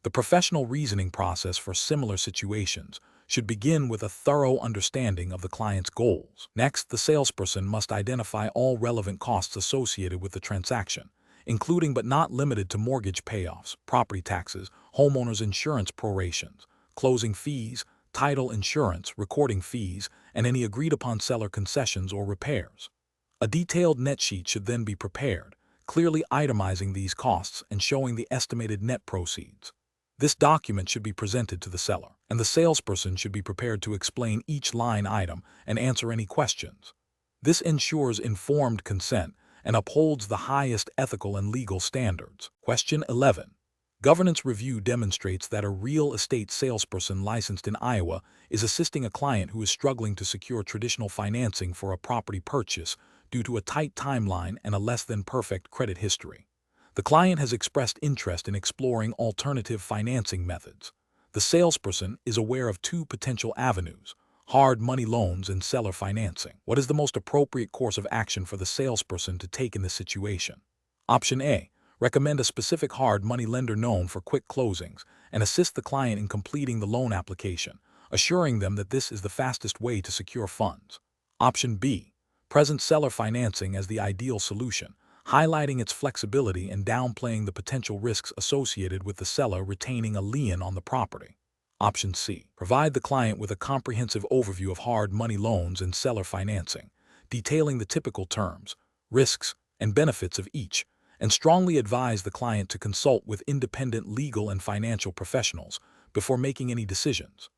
The professional reasoning process for similar situations should begin with a thorough understanding of the client's goals. Next, the salesperson must identify all relevant costs associated with the transaction, including but not limited to mortgage payoffs, property taxes, homeowners insurance prorations, closing fees, title insurance, recording fees, and any agreed-upon seller concessions or repairs. A detailed net sheet should then be prepared, clearly itemizing these costs and showing the estimated net proceeds. This document should be presented to the seller, and the salesperson should be prepared to explain each line item and answer any questions. This ensures informed consent and upholds the highest ethical and legal standards. Question 11. Governance review demonstrates that a real estate salesperson licensed in Iowa is assisting a client who is struggling to secure traditional financing for a property purchase due to a tight timeline and a less-than-perfect credit history. The client has expressed interest in exploring alternative financing methods. The salesperson is aware of two potential avenues: hard money loans and seller financing. What is the most appropriate course of action for the salesperson to take in this situation? Option A. Recommend a specific hard money lender known for quick closings and assist the client in completing the loan application, assuring them that this is the fastest way to secure funds. Option B. Present seller financing as the ideal solution, highlighting its flexibility and downplaying the potential risks associated with the seller retaining a lien on the property. Option C. Provide the client with a comprehensive overview of hard money loans and seller financing, detailing the typical terms, risks, and benefits of each, and strongly advise the client to consult with independent legal and financial professionals before making any decisions.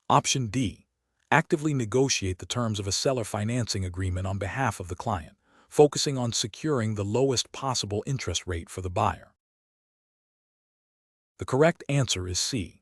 Option D. Actively negotiate the terms of a seller financing agreement on behalf of the client, focusing on securing the lowest possible interest rate for the buyer. The correct answer is C.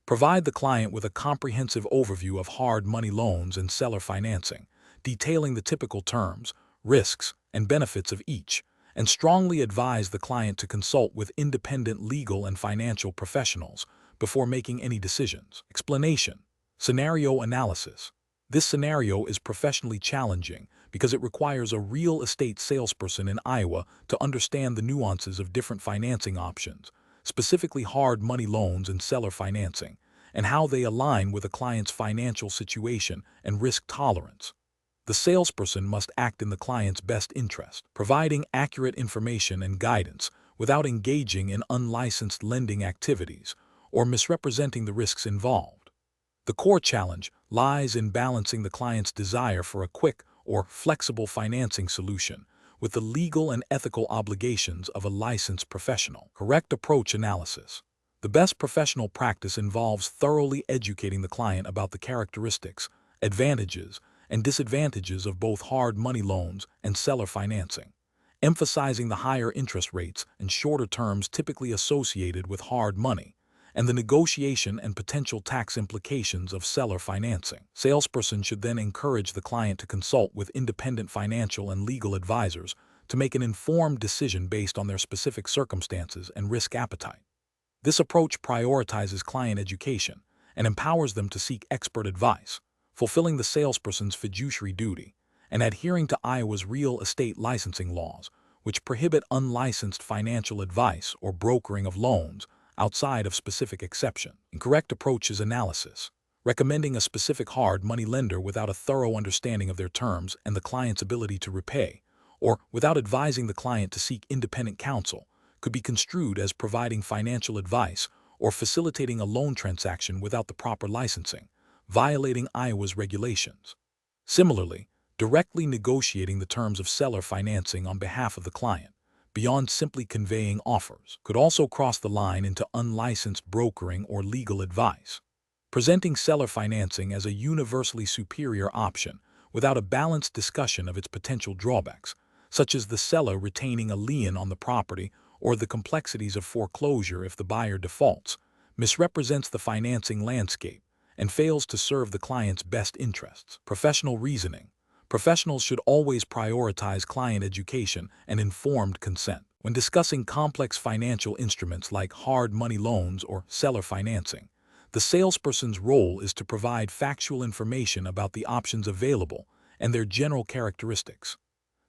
Provide the client with a comprehensive overview of hard money loans and seller financing, detailing the typical terms, risks, and benefits of each, and strongly advise the client to consult with independent legal and financial professionals before making any decisions. Explanation. Scenario analysis. This scenario is professionally challenging because it requires a real estate salesperson in Iowa to understand the nuances of different financing options, specifically hard money loans and seller financing, and how they align with a client's financial situation and risk tolerance. The salesperson must act in the client's best interest, providing accurate information and guidance without engaging in unlicensed lending activities or misrepresenting the risks involved. The core challenge lies in balancing the client's desire for a quick or flexible financing solution with the legal and ethical obligations of a licensed professional. Correct approach analysis. The best professional practice involves thoroughly educating the client about the characteristics, advantages, and disadvantages of both hard money loans and seller financing, emphasizing the higher interest rates and shorter terms typically associated with hard money, and the negotiation and potential tax implications of seller financing. Salesperson should then encourage the client to consult with independent financial and legal advisors to make an informed decision based on their specific circumstances and risk appetite. This approach prioritizes client education and empowers them to seek expert advice, fulfilling the salesperson's fiduciary duty and adhering to Iowa's real estate licensing laws, which prohibit unlicensed financial advice or brokering of loans outside of specific exception. Incorrect approach is analysis. Recommending a specific hard money lender without a thorough understanding of their terms and the client's ability to repay, or without advising the client to seek independent counsel, could be construed as providing financial advice or facilitating a loan transaction without the proper licensing, violating Iowa's regulations. Similarly, directly negotiating the terms of seller financing on behalf of the client, beyond simply conveying offers, could also cross the line into unlicensed brokering or legal advice. Presenting seller financing as a universally superior option without a balanced discussion of its potential drawbacks, such as the seller retaining a lien on the property or the complexities of foreclosure if the buyer defaults, misrepresents the financing landscape and fails to serve the client's best interests. Professional reasoning. Professionals should always prioritize client education and informed consent. When discussing complex financial instruments like hard money loans or seller financing, the salesperson's role is to provide factual information about the options available and their general characteristics.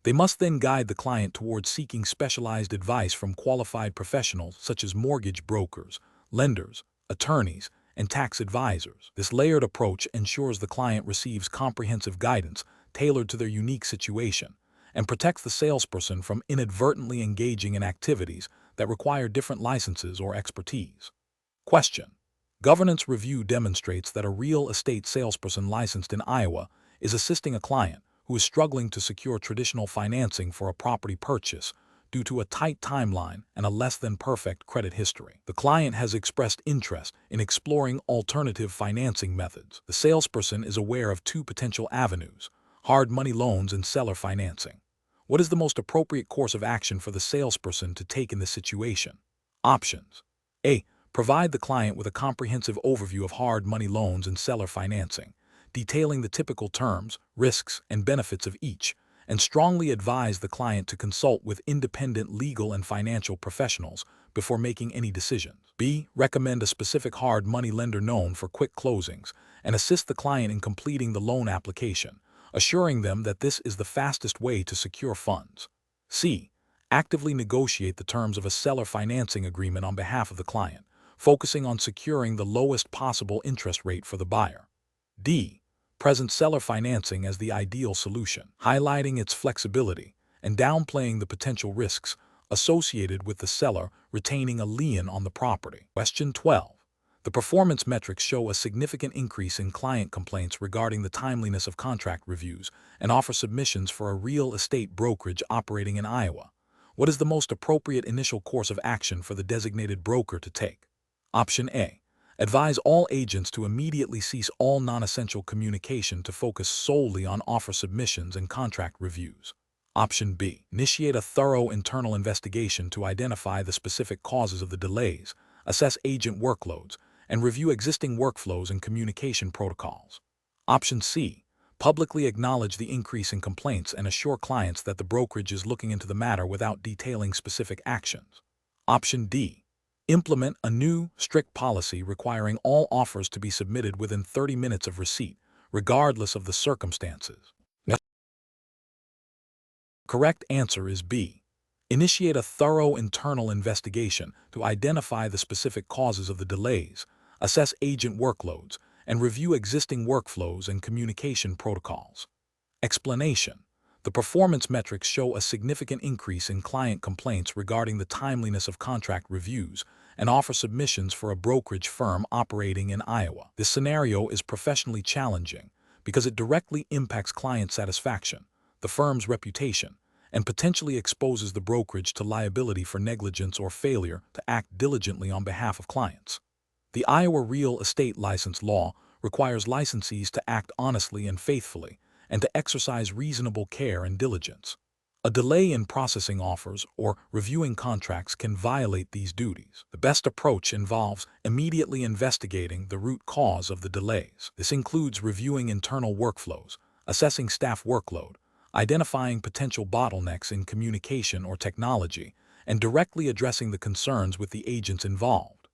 They must then guide the client towards seeking specialized advice from qualified professionals such as mortgage brokers, lenders, attorneys, and tax advisors. This layered approach ensures the client receives comprehensive guidance tailored to their unique situation and protects the salesperson from inadvertently engaging in activities that require different licenses or expertise. Question. Governance review demonstrates that a real estate salesperson licensed in Iowa is assisting a client who is struggling to secure traditional financing for a property purchase due to a tight timeline and a less-than-perfect credit history. The client has expressed interest in exploring alternative financing methods. The salesperson is aware of two potential avenues: hard money loans and seller financing. What is the most appropriate course of action for the salesperson to take in this situation? Options. A. Provide the client with a comprehensive overview of hard money loans and seller financing, detailing the typical terms, risks, and benefits of each, and strongly advise the client to consult with independent legal and financial professionals before making any decisions. B. Recommend a specific hard money lender known for quick closings and assist the client in completing the loan application, assuring them that this is the fastest way to secure funds. C. Actively negotiate the terms of a seller financing agreement on behalf of the client, focusing on securing the lowest possible interest rate for the buyer. D. Present seller financing as the ideal solution, highlighting its flexibility and downplaying the potential risks associated with the seller retaining a lien on the property. Question 12. The performance metrics show a significant increase in client complaints regarding the timeliness of contract reviews and offer submissions for a real estate brokerage operating in Iowa. What is the most appropriate initial course of action for the designated broker to take? Option A. Advise all agents to immediately cease all non-essential communication to focus solely on offer submissions and contract reviews. Option B. Initiate a thorough internal investigation to identify the specific causes of the delays, assess agent workloads, and review existing workflows and communication protocols. Option C. Publicly acknowledge the increase in complaints and assure clients that the brokerage is looking into the matter without detailing specific actions. Option D. Implement a new, strict policy requiring all offers to be submitted within 30 minutes of receipt, regardless of the circumstances. Correct answer is B. Initiate a thorough internal investigation to identify the specific causes of the delays, assess agent workloads, and review existing workflows and communication protocols. Explanation. The performance metrics show a significant increase in client complaints regarding the timeliness of contract reviews and offer submissions for a brokerage firm operating in Iowa. This scenario is professionally challenging because it directly impacts client satisfaction, the firm's reputation, and potentially exposes the brokerage to liability for negligence or failure to act diligently on behalf of clients. The Iowa Real Estate License Law requires licensees to act honestly and faithfully and to exercise reasonable care and diligence. A delay in processing offers or reviewing contracts can violate these duties. The best approach involves immediately investigating the root cause of the delays. This includes reviewing internal workflows, assessing staff workload, identifying potential bottlenecks in communication or technology, and directly addressing the concerns with the agents involved.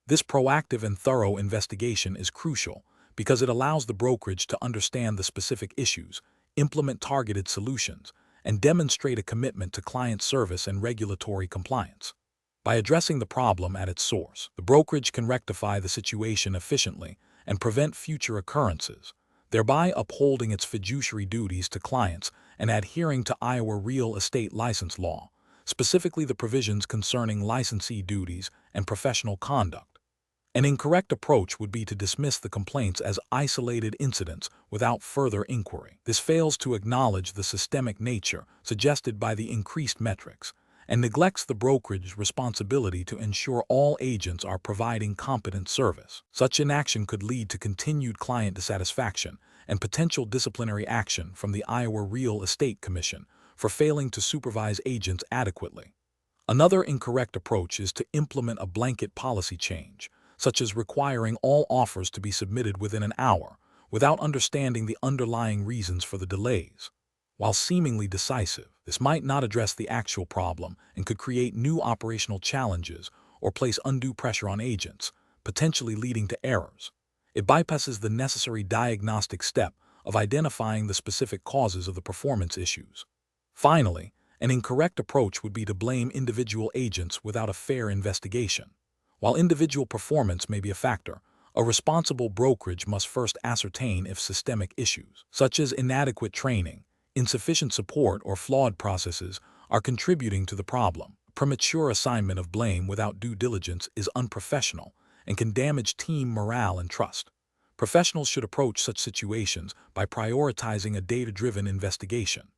This proactive and thorough investigation is crucial because it allows the brokerage to understand the specific issues, implement targeted solutions, and demonstrate a commitment to client service and regulatory compliance. By addressing the problem at its source, the brokerage can rectify the situation efficiently and prevent future occurrences, thereby upholding its fiduciary duties to clients and adhering to Iowa Real Estate License Law, specifically the provisions concerning licensee duties and professional conduct. An incorrect approach would be to dismiss the complaints as isolated incidents without further inquiry. This fails to acknowledge the systemic nature suggested by the increased metrics and neglects the brokerage's responsibility to ensure all agents are providing competent service. Such inaction could lead to continued client dissatisfaction and potential disciplinary action from the Iowa Real Estate Commission for failing to supervise agents adequately. Another incorrect approach is to implement a blanket policy change, such as requiring all offers to be submitted within an hour, without understanding the underlying reasons for the delays. While seemingly decisive, this might not address the actual problem and could create new operational challenges or place undue pressure on agents, potentially leading to errors. It bypasses the necessary diagnostic step of identifying the specific causes of the performance issues. Finally, an incorrect approach would be to blame individual agents without a fair investigation. While individual performance may be a factor, a responsible brokerage must first ascertain if systemic issues, such as inadequate training, insufficient support, or flawed processes, are contributing to the problem. Premature assignment of blame without due diligence is unprofessional and can damage team morale and trust. Professionals should approach such situations by prioritizing a data-driven investigation.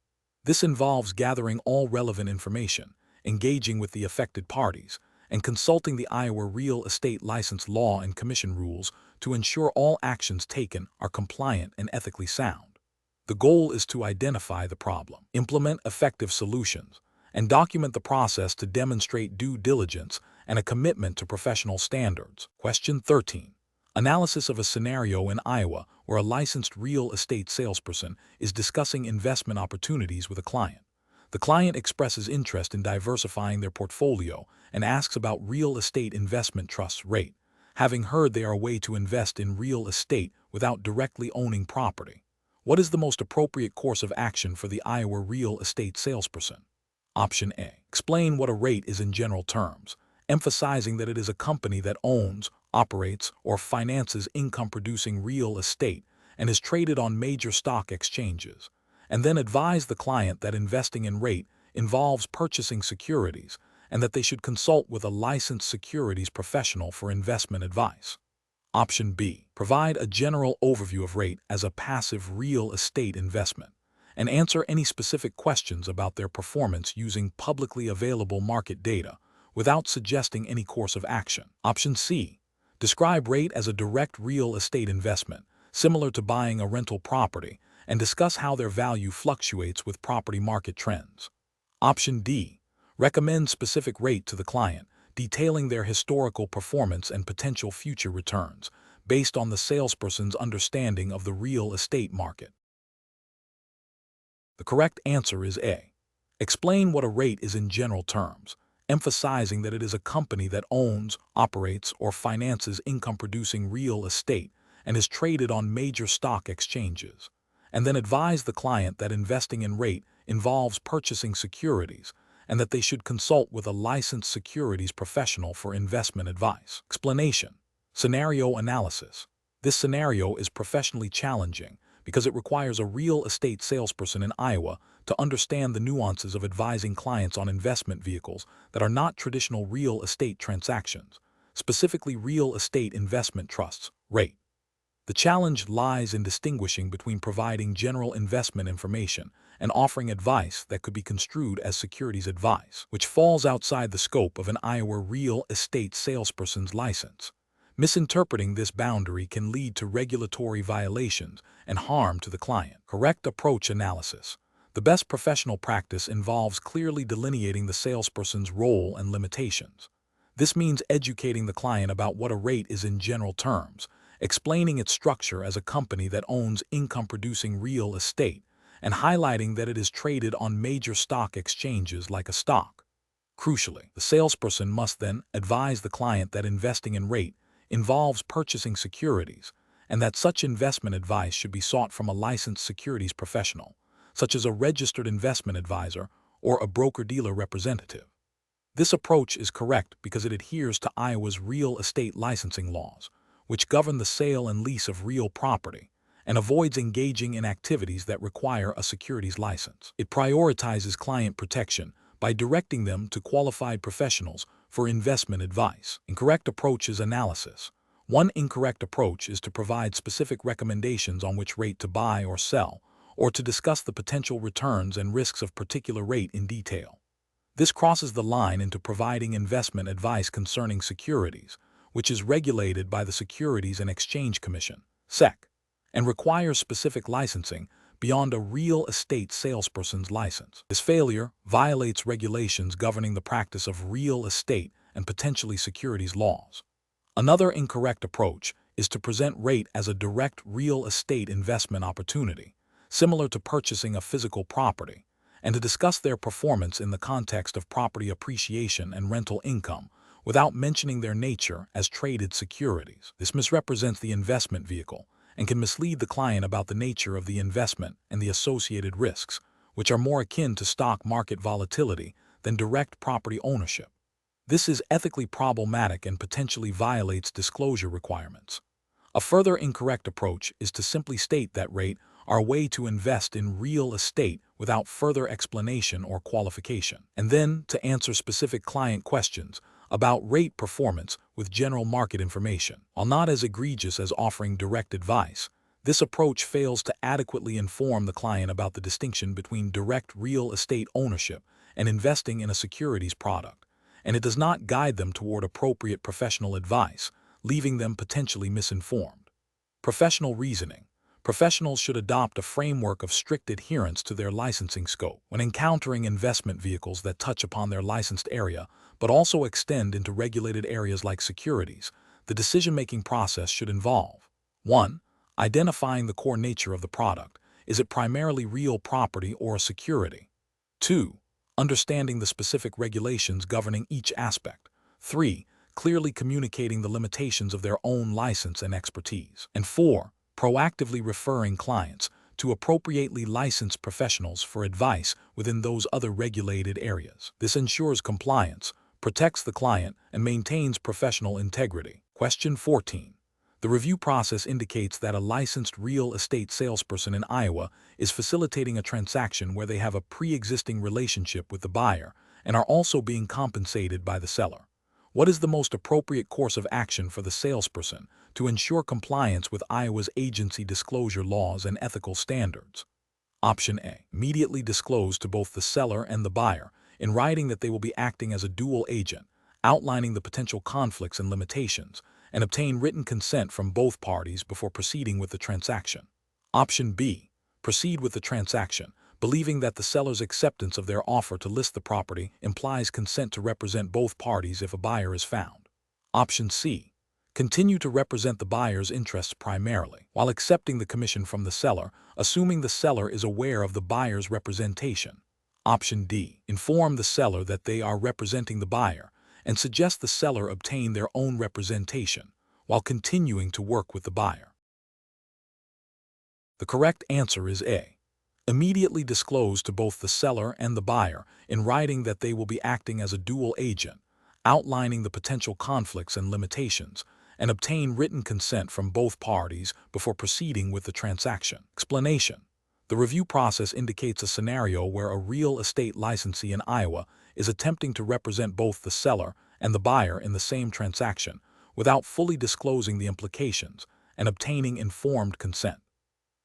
This involves gathering all relevant information, engaging with the affected parties, and consulting the Iowa Real Estate License Law and Commission rules to ensure all actions taken are compliant and ethically sound. The goal is to identify the problem, implement effective solutions, and document the process to demonstrate due diligence and a commitment to professional standards. Question 13. Analysis of a scenario in Iowa where a licensed real estate salesperson is discussing investment opportunities with a client. The client expresses interest in diversifying their portfolio and asks about real estate investment trusts rate, having heard they are a way to invest in real estate without directly owning property. What is the most appropriate course of action for the Iowa real estate salesperson? Option A. Explain what a rate is in general terms, emphasizing that it is a company that owns, operates, or finances income-producing real estate and is traded on major stock exchanges, and then advise the client that investing in rate involves purchasing securities and that they should consult with a licensed securities professional for investment advice. Option B. Provide a general overview of rate as a passive real estate investment and answer any specific questions about their performance using publicly available market data without suggesting any course of action. Option C. Describe rate as a direct real estate investment, similar to buying a rental property, and discuss how their value fluctuates with property market trends. Option D. Recommend specific rate to the client, detailing their historical performance and potential future returns, based on the salesperson's understanding of the real estate market. The correct answer is A. Explain what a rate is in general terms, emphasizing that it is a company that owns, operates, or finances income-producing real estate and is traded on major stock exchanges, and then advise the client that investing in rate involves purchasing securities and that they should consult with a licensed securities professional for investment advice. Explanation. Scenario analysis. This scenario is professionally challenging because it requires a real estate salesperson in Iowa to understand the nuances of advising clients on investment vehicles that are not traditional real estate transactions, specifically real estate investment trusts, REIT. The challenge lies in distinguishing between providing general investment information and offering advice that could be construed as securities advice, which falls outside the scope of an Iowa real estate salesperson's license. Misinterpreting this boundary can lead to regulatory violations and harm to the client. Correct approach analysis. The best professional practice involves clearly delineating the salesperson's role and limitations. This means educating the client about what a rate is in general terms, explaining its structure as a company that owns income-producing real estate, and highlighting that it is traded on major stock exchanges like a stock. Crucially, the salesperson must then advise the client that investing in rate involves purchasing securities, and that such investment advice should be sought from a licensed securities professional, such as a registered investment advisor or a broker-dealer representative. This approach is correct because it adheres to Iowa's real estate licensing laws, which govern the sale and lease of real property, and avoids engaging in activities that require a securities license. It prioritizes client protection by directing them to qualified professionals for investment advice. Incorrect approach is analysis. One incorrect approach is to provide specific recommendations on which rate to buy or sell, or to discuss the potential returns and risks of particular rate in detail. This crosses the line into providing investment advice concerning securities, which is regulated by the Securities and Exchange Commission, SEC, and requires specific licensing beyond a real estate salesperson's license. This failure violates regulations governing the practice of real estate and potentially securities laws. Another incorrect approach is to present rate as a direct real estate investment opportunity, similar to purchasing a physical property, and to discuss their performance in the context of property appreciation and rental income, without mentioning their nature as traded securities. This misrepresents the investment vehicle and can mislead the client about the nature of the investment and the associated risks, which are more akin to stock market volatility than direct property ownership. This is ethically problematic and potentially violates disclosure requirements. A further incorrect approach is to simply state that rate are a way to invest in real estate without further explanation or qualification, and then to answer specific client questions about rate performance with general market information. While not as egregious as offering direct advice, this approach fails to adequately inform the client about the distinction between direct real estate ownership and investing in a securities product, and it does not guide them toward appropriate professional advice, leaving them potentially misinformed. Professional reasoning. Professionals should adopt a framework of strict adherence to their licensing scope when encountering investment vehicles that touch upon their licensed area but also extend into regulated areas like securities. The decision-making process should involve 1. Identifying the core nature of the product. Is it primarily real property or a security? 2. Understanding the specific regulations governing each aspect. 3. Clearly communicating the limitations of their own license and expertise. And 4. Proactively referring clients to appropriately licensed professionals for advice within those other regulated areas. This ensures compliance, protects the client, and maintains professional integrity. Question 14. The review process indicates that a licensed real estate salesperson in Iowa is facilitating a transaction where they have a pre-existing relationship with the buyer and are also being compensated by the seller. What is the most appropriate course of action for the salesperson to ensure compliance with Iowa's agency disclosure laws and ethical standards? Option A. Immediately disclose to both the seller and the buyer in writing that they will be acting as a dual agent, outlining the potential conflicts and limitations, and obtain written consent from both parties before proceeding with the transaction. Option B. Proceed with the transaction, believing that the seller's acceptance of their offer to list the property implies consent to represent both parties if a buyer is found. Option C. Continue to represent the buyer's interests primarily, while accepting the commission from the seller, assuming the seller is aware of the buyer's representation. Option D. Inform the seller that they are representing the buyer, and suggest the seller obtain their own representation, while continuing to work with the buyer. The correct answer is A. Immediately disclose to both the seller and the buyer in writing that they will be acting as a dual agent, outlining the potential conflicts and limitations, and obtain written consent from both parties before proceeding with the transaction. Explanation. The review process indicates a scenario where a real estate licensee in Iowa is attempting to represent both the seller and the buyer in the same transaction without fully disclosing the implications and obtaining informed consent.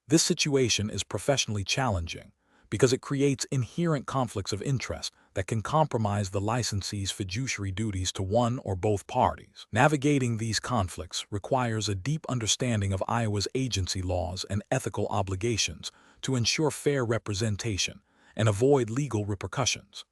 This situation is professionally challenging because it creates inherent conflicts of interest that can compromise the licensee's fiduciary duties to one or both parties. Navigating these conflicts requires a deep understanding of Iowa's agency laws and ethical obligations to ensure fair representation and avoid legal repercussions.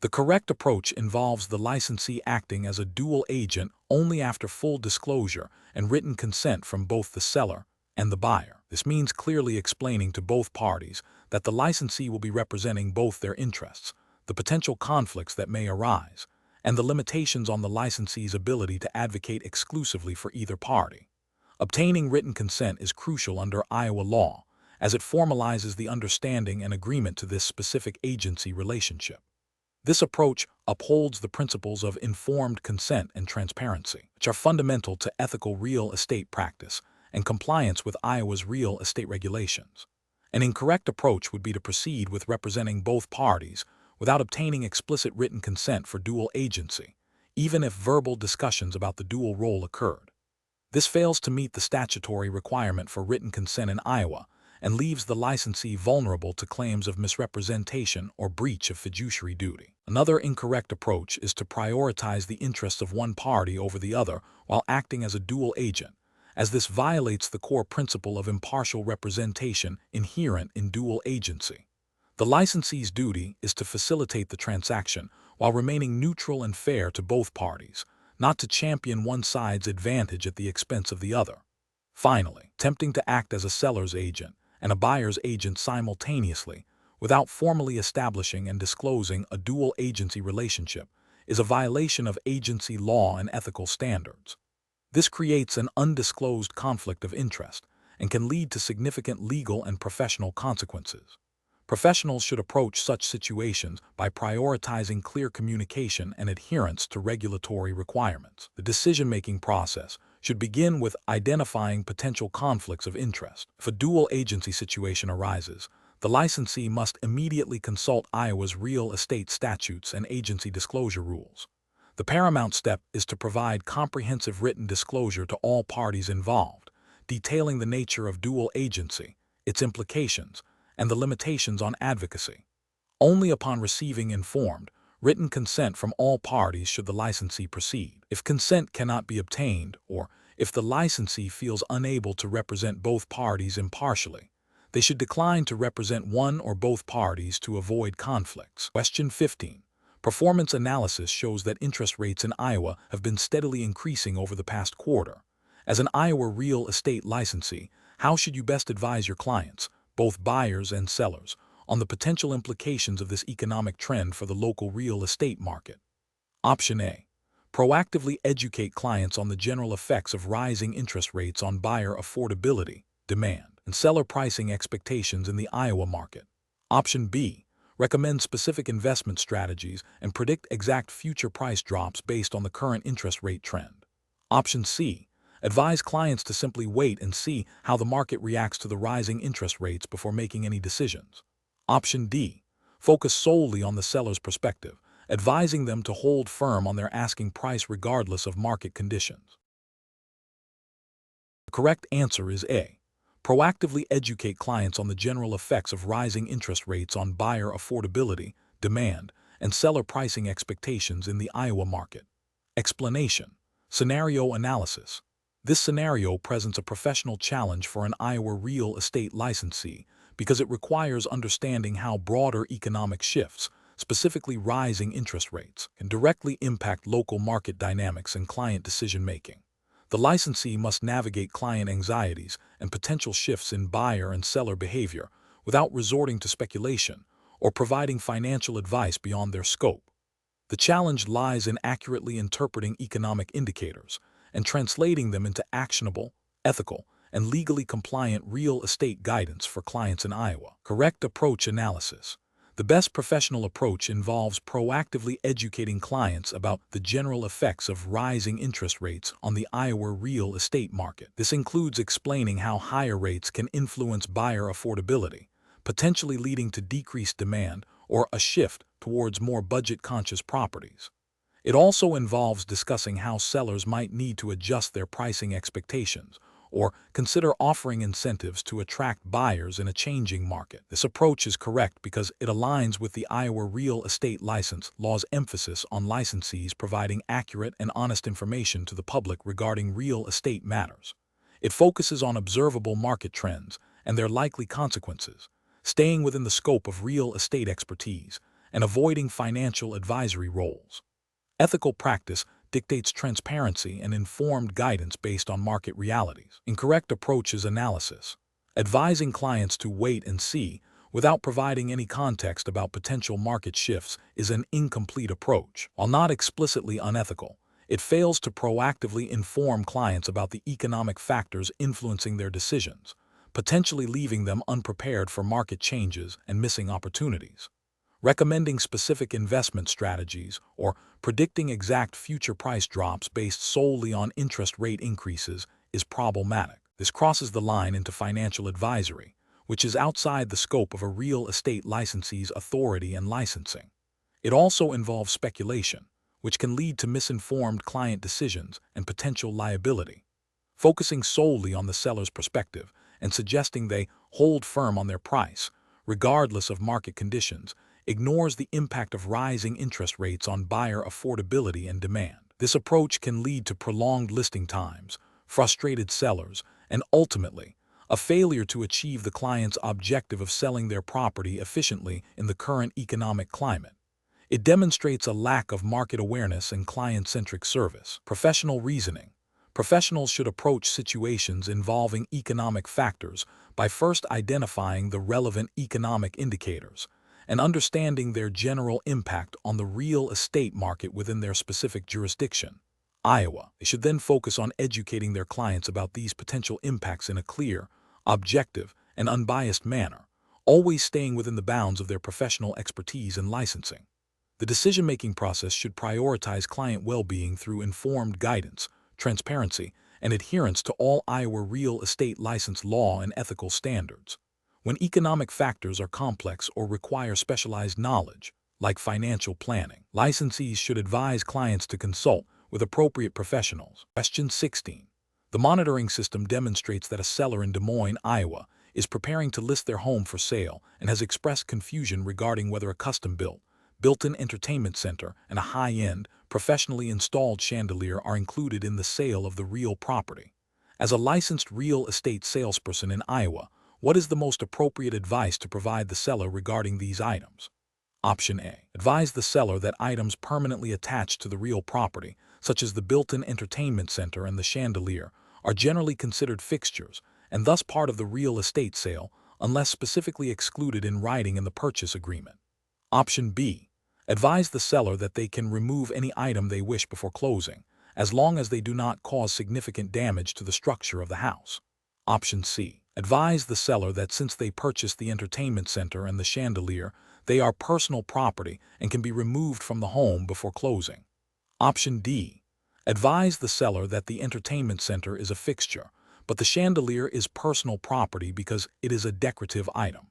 The correct approach involves the licensee acting as a dual agent only after full disclosure and written consent from both the seller and the buyer. This means clearly explaining to both parties that the licensee will be representing both their interests, the potential conflicts that may arise, and the limitations on the licensee's ability to advocate exclusively for either party. Obtaining written consent is crucial under Iowa law, as it formalizes the understanding and agreement to this specific agency relationship. This approach upholds the principles of informed consent and transparency, which are fundamental to ethical real estate practice and compliance with Iowa's real estate regulations. An incorrect approach would be to proceed with representing both parties without obtaining explicit written consent for dual agency, even if verbal discussions about the dual role occurred. This fails to meet the statutory requirement for written consent in Iowa and leaves the licensee vulnerable to claims of misrepresentation or breach of fiduciary duty. Another incorrect approach is to prioritize the interests of one party over the other while acting as a dual agent, as this violates the core principle of impartial representation inherent in dual agency. The licensee's duty is to facilitate the transaction while remaining neutral and fair to both parties, not to champion one side's advantage at the expense of the other. Finally, attempting to act as a seller's agent and a buyer's agent simultaneously, without formally establishing and disclosing a dual agency relationship, is a violation of agency law and ethical standards. This creates an undisclosed conflict of interest and can lead to significant legal and professional consequences. Professionals should approach such situations by prioritizing clear communication and adherence to regulatory requirements. The decision-making process should begin with identifying potential conflicts of interest. If a dual agency situation arises, the licensee must immediately consult Iowa's real estate statutes and agency disclosure rules. The paramount step is to provide comprehensive written disclosure to all parties involved, detailing the nature of dual agency, its implications, and the limitations on advocacy. Only upon receiving informed, written consent from all parties should the licensee proceed. If consent cannot be obtained, or if the licensee feels unable to represent both parties impartially, they should decline to represent one or both parties to avoid conflicts. Question 15. Performance analysis shows that interest rates in Iowa have been steadily increasing over the past quarter. As an Iowa real estate licensee, how should you best advise your clients, both buyers and sellers, on the potential implications of this economic trend for the local real estate market. Option A. Proactively educate clients on the general effects of rising interest rates on buyer affordability, demand, and seller pricing expectations in the Iowa market. Option B. Recommend specific investment strategies and predict exact future price drops based on the current interest rate trend. Option C. Advise clients to simply wait and see how the market reacts to the rising interest rates before making any decisions. Option D. Focus solely on the seller's perspective, advising them to hold firm on their asking price regardless of market conditions. The correct answer is A. Proactively educate clients on the general effects of rising interest rates on buyer affordability, demand, and seller pricing expectations in the Iowa market. Explanation. Scenario analysis. This scenario presents a professional challenge for an Iowa real estate licensee because it requires understanding how broader economic shifts, specifically rising interest rates, can directly impact local market dynamics and client decision-making. The licensee must navigate client anxieties and potential shifts in buyer and seller behavior without resorting to speculation or providing financial advice beyond their scope. The challenge lies in accurately interpreting economic indicators and translating them into actionable, ethical, and legally compliant real estate guidance for clients in Iowa. Correct approach analysis. The best professional approach involves proactively educating clients about the general effects of rising interest rates on the Iowa real estate market. This includes explaining how higher rates can influence buyer affordability, potentially leading to decreased demand or a shift towards more budget-conscious properties. It also involves discussing how sellers might need to adjust their pricing expectations or consider offering incentives to attract buyers in a changing market. This approach is correct because it aligns with the Iowa Real Estate License Law's emphasis on licensees providing accurate and honest information to the public regarding real estate matters. It focuses on observable market trends and their likely consequences, staying within the scope of real estate expertise and avoiding financial advisory roles. Ethical practice dictates transparency and informed guidance based on market realities. Incorrect approach is analysis. Advising clients to wait and see without providing any context about potential market shifts is an incomplete approach. While not explicitly unethical, it fails to proactively inform clients about the economic factors influencing their decisions, potentially leaving them unprepared for market changes and missing opportunities. Recommending specific investment strategies or predicting exact future price drops based solely on interest rate increases is problematic. This crosses the line into financial advisory, which is outside the scope of a real estate licensee's authority and licensing. It also involves speculation, which can lead to misinformed client decisions and potential liability. Focusing solely on the seller's perspective and suggesting they hold firm on their price, regardless of market conditions, ignores the impact of rising interest rates on buyer affordability and demand. This approach can lead to prolonged listing times, frustrated sellers, and ultimately, a failure to achieve the client's objective of selling their property efficiently in the current economic climate. It demonstrates a lack of market awareness and client-centric service. Professional reasoning. Professionals should approach situations involving economic factors by first identifying the relevant economic indicators and understanding their general impact on the real estate market within their specific jurisdiction. Iowa. They should then focus on educating their clients about these potential impacts in a clear, objective, and unbiased manner, always staying within the bounds of their professional expertise and licensing. The decision-making process should prioritize client well-being through informed guidance, transparency, and adherence to all Iowa real estate license law and ethical standards. When economic factors are complex or require specialized knowledge, like financial planning, licensees should advise clients to consult with appropriate professionals. Question 16. The monitoring system demonstrates that a seller in Des Moines, Iowa, is preparing to list their home for sale and has expressed confusion regarding whether a custom-built, built-in entertainment center and a high-end, professionally installed chandelier are included in the sale of the real property. As a licensed real estate salesperson in Iowa, what is the most appropriate advice to provide the seller regarding these items? Option A. Advise the seller that items permanently attached to the real property, such as the built-in entertainment center and the chandelier, are generally considered fixtures and thus part of the real estate sale unless specifically excluded in writing in the purchase agreement. Option B. Advise the seller that they can remove any item they wish before closing, as long as they do not cause significant damage to the structure of the house. Option C. Advise the seller that since they purchased the entertainment center and the chandelier, they are personal property and can be removed from the home before closing. Option D. Advise the seller that the entertainment center is a fixture, but the chandelier is personal property because it is a decorative item.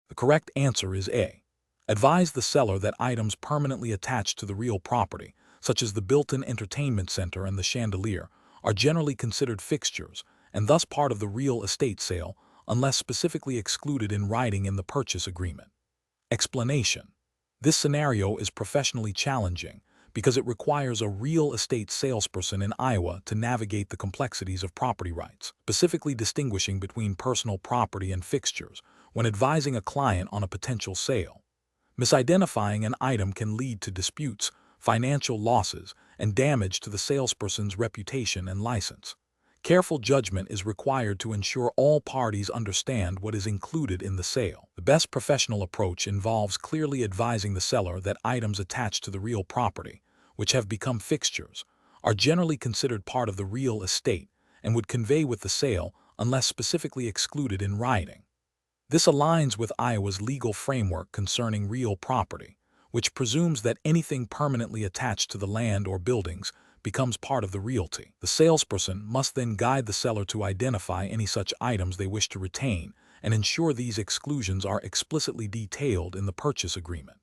The correct answer is A. Advise the seller that items permanently attached to the real property, such as the built-in entertainment center and the chandelier, are generally considered fixtures and thus part of the real estate sale unless specifically excluded in writing in the purchase agreement. Explanation. This scenario is professionally challenging because it requires a real estate salesperson in Iowa to navigate the complexities of property rights, specifically distinguishing between personal property and fixtures when advising a client on a potential sale. Misidentifying an item can lead to disputes, financial losses, and damage to the salesperson's reputation and license. Careful judgment is required to ensure all parties understand what is included in the sale. The best professional approach involves clearly advising the seller that items attached to the real property, which have become fixtures, are generally considered part of the real estate and would convey with the sale unless specifically excluded in writing. This aligns with Iowa's legal framework concerning real property, which presumes that anything permanently attached to the land or buildings becomes part of the realty. The salesperson must then guide the seller to identify any such items they wish to retain and ensure these exclusions are explicitly detailed in the purchase agreement.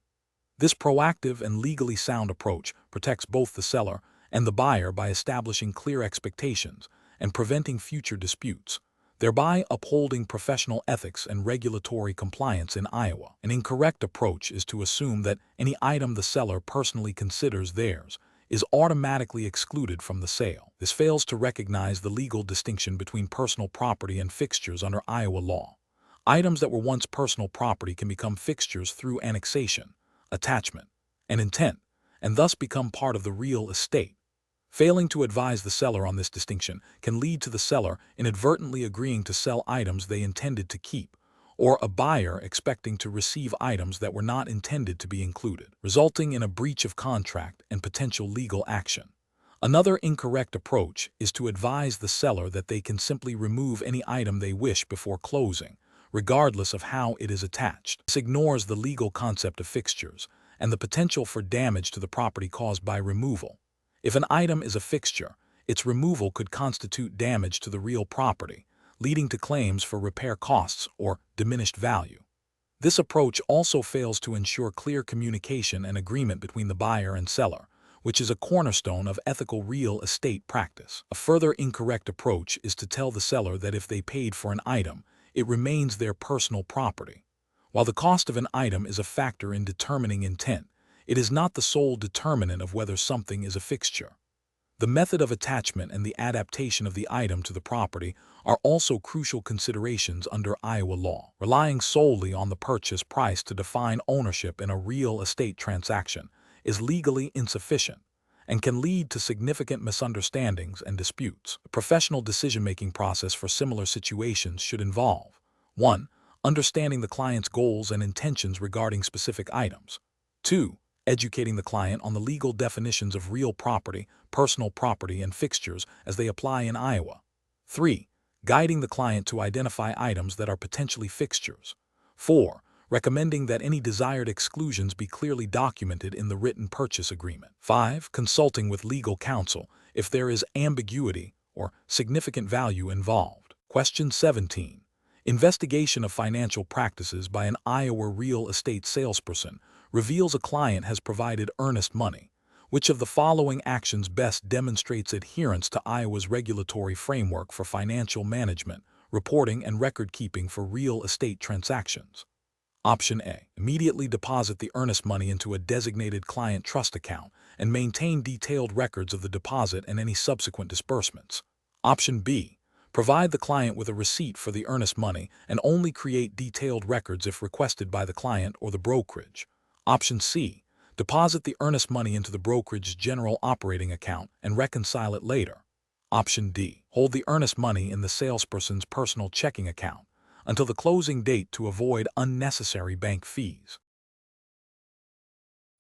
This proactive and legally sound approach protects both the seller and the buyer by establishing clear expectations and preventing future disputes, thereby upholding professional ethics and regulatory compliance in Iowa. An incorrect approach is to assume that any item the seller personally considers theirs is automatically excluded from the sale. This fails to recognize the legal distinction between personal property and fixtures under Iowa law. Items that were once personal property can become fixtures through annexation, attachment, and intent, and thus become part of the real estate. Failing to advise the seller on this distinction can lead to the seller inadvertently agreeing to sell items they intended to keep, or a buyer expecting to receive items that were not intended to be included, resulting in a breach of contract and potential legal action. Another incorrect approach is to advise the seller that they can simply remove any item they wish before closing, regardless of how it is attached. This ignores the legal concept of fixtures and the potential for damage to the property caused by removal. If an item is a fixture, its removal could constitute damage to the real property, leading to claims for repair costs or diminished value. This approach also fails to ensure clear communication and agreement between the buyer and seller, which is a cornerstone of ethical real estate practice. A further incorrect approach is to tell the seller that if they paid for an item, it remains their personal property. While the cost of an item is a factor in determining intent, it is not the sole determinant of whether something is a fixture. The method of attachment and the adaptation of the item to the property are also crucial considerations under Iowa law. Relying solely on the purchase price to define ownership in a real estate transaction is legally insufficient and can lead to significant misunderstandings and disputes. A professional decision-making process for similar situations should involve 1. Understanding the client's goals and intentions regarding specific items. 2. Educating the client on the legal definitions of real property, personal property, and fixtures as they apply in Iowa. 3. Guiding the client to identify items that are potentially fixtures. 4. Recommending that any desired exclusions be clearly documented in the written purchase agreement. 5. Consulting with legal counsel if there is ambiguity or significant value involved. Question 17. Investigation of financial practices by an Iowa real estate salesperson reveals a client has provided earnest money. Which of the following actions best demonstrates adherence to Iowa's regulatory framework for financial management, reporting, and record-keeping for real estate transactions? Option A. Immediately deposit the earnest money into a designated client trust account and maintain detailed records of the deposit and any subsequent disbursements. Option B. Provide the client with a receipt for the earnest money and only create detailed records if requested by the client or the brokerage. Option C. Deposit the earnest money into the brokerage's general operating account and reconcile it later. Option D. Hold the earnest money in the salesperson's personal checking account until the closing date to avoid unnecessary bank fees.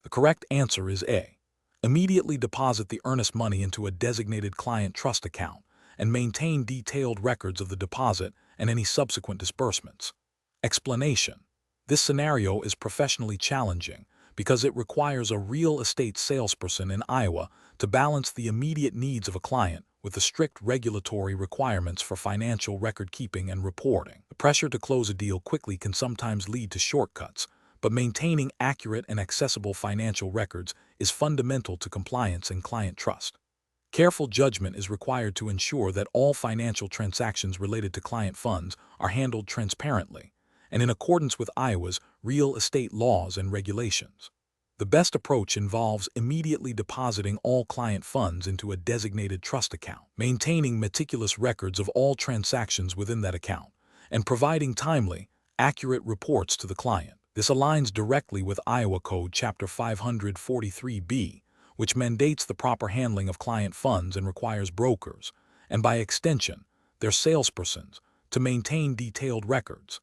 The correct answer is A. Immediately deposit the earnest money into a designated client trust account and maintain detailed records of the deposit and any subsequent disbursements. Explanation: this scenario is professionally challenging because it requires a real estate salesperson in Iowa to balance the immediate needs of a client with the strict regulatory requirements for financial record keeping and reporting. The pressure to close a deal quickly can sometimes lead to shortcuts, but maintaining accurate and accessible financial records is fundamental to compliance and client trust. Careful judgment is required to ensure that all financial transactions related to client funds are handled transparently and in accordance with Iowa's real estate laws and regulations. The best approach involves immediately depositing all client funds into a designated trust account, maintaining meticulous records of all transactions within that account, and providing timely, accurate reports to the client. This aligns directly with Iowa Code Chapter 543B, which mandates the proper handling of client funds and requires brokers, and by extension, their salespersons, to maintain detailed records.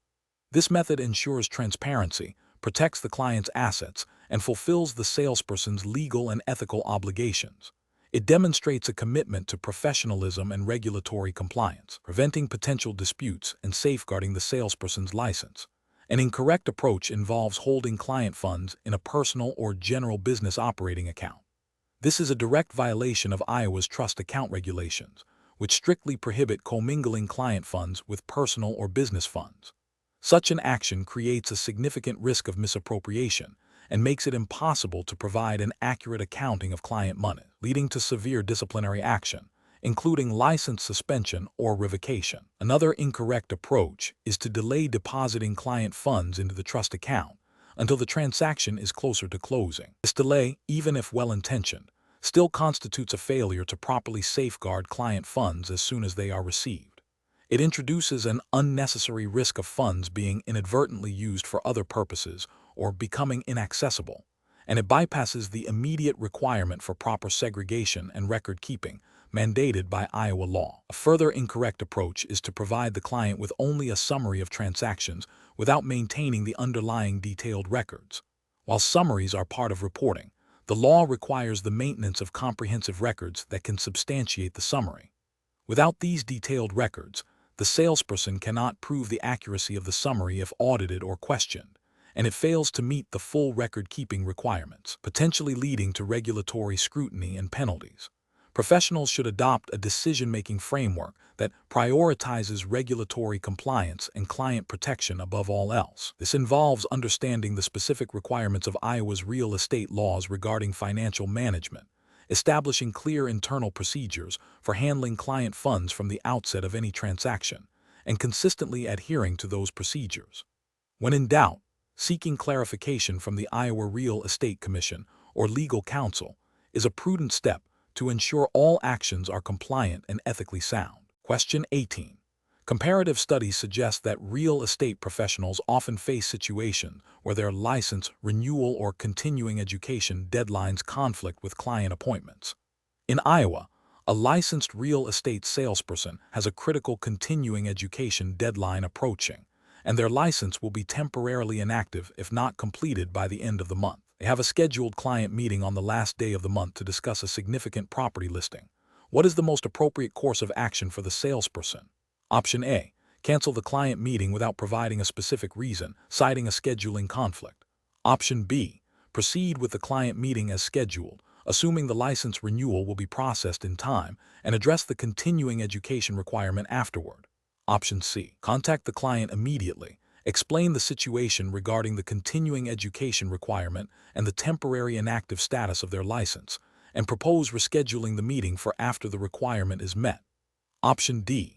This method ensures transparency, protects the client's assets, and fulfills the salesperson's legal and ethical obligations. It demonstrates a commitment to professionalism and regulatory compliance, preventing potential disputes and safeguarding the salesperson's license. An incorrect approach involves holding client funds in a personal or general business operating account. This is a direct violation of Iowa's trust account regulations, which strictly prohibit commingling client funds with personal or business funds. Such an action creates a significant risk of misappropriation and makes it impossible to provide an accurate accounting of client money, leading to severe disciplinary action, including license suspension or revocation. Another incorrect approach is to delay depositing client funds into the trust account until the transaction is closer to closing. This delay, even if well-intentioned, still constitutes a failure to properly safeguard client funds as soon as they are received. It introduces an unnecessary risk of funds being inadvertently used for other purposes or becoming inaccessible, and it bypasses the immediate requirement for proper segregation and record keeping mandated by Iowa law. A further incorrect approach is to provide the client with only a summary of transactions without maintaining the underlying detailed records. While summaries are part of reporting, the law requires the maintenance of comprehensive records that can substantiate the summary. Without these detailed records, the salesperson cannot prove the accuracy of the summary if audited or questioned, and it fails to meet the full record-keeping requirements, potentially leading to regulatory scrutiny and penalties. Professionals should adopt a decision-making framework that prioritizes regulatory compliance and client protection above all else. This involves understanding the specific requirements of Iowa's real estate laws regarding financial management, establishing clear internal procedures for handling client funds from the outset of any transaction, and consistently adhering to those procedures. When in doubt, seeking clarification from the Iowa Real Estate Commission or legal counsel is a prudent step to ensure all actions are compliant and ethically sound. Question 18. Comparative studies suggest that real estate professionals often face situations where their license, renewal, or continuing education deadlines conflict with client appointments. In Iowa, a licensed real estate salesperson has a critical continuing education deadline approaching, and their license will be temporarily inactive if not completed by the end of the month. They have a scheduled client meeting on the last day of the month to discuss a significant property listing. What is the most appropriate course of action for the salesperson? Option A. Cancel the client meeting without providing a specific reason, citing a scheduling conflict. Option B. Proceed with the client meeting as scheduled, assuming the license renewal will be processed in time, and address the continuing education requirement afterward. Option C. Contact the client immediately, explain the situation regarding the continuing education requirement and the temporary inactive status of their license, and propose rescheduling the meeting for after the requirement is met. Option D.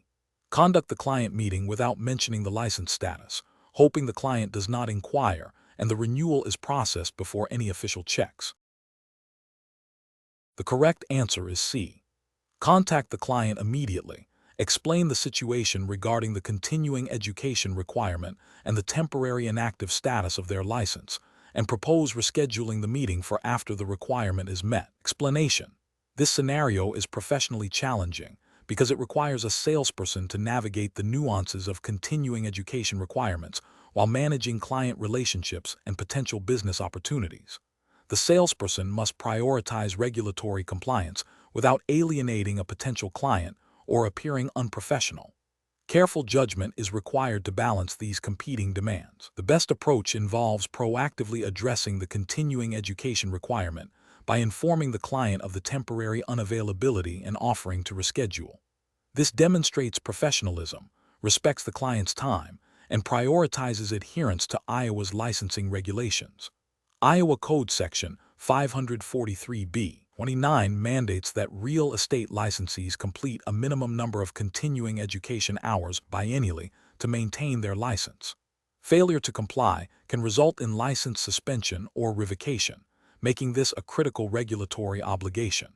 Conduct the client meeting without mentioning the license status, hoping the client does not inquire and the renewal is processed before any official checks. The correct answer is C. Contact the client immediately, explain the situation regarding the continuing education requirement and the temporary inactive status of their license, and propose rescheduling the meeting for after the requirement is met. Explanation: this scenario is professionally challenging because it requires a salesperson to navigate the nuances of continuing education requirements while managing client relationships and potential business opportunities. The salesperson must prioritize regulatory compliance without alienating a potential client or appearing unprofessional. Careful judgment is required to balance these competing demands. The best approach involves proactively addressing the continuing education requirement by informing the client of the temporary unavailability and offering to reschedule. This demonstrates professionalism, respects the client's time, and prioritizes adherence to Iowa's licensing regulations. Iowa Code Section 543B-29 mandates that real estate licensees complete a minimum number of continuing education hours biennially to maintain their license. Failure to comply can result in license suspension or revocation, making this a critical regulatory obligation.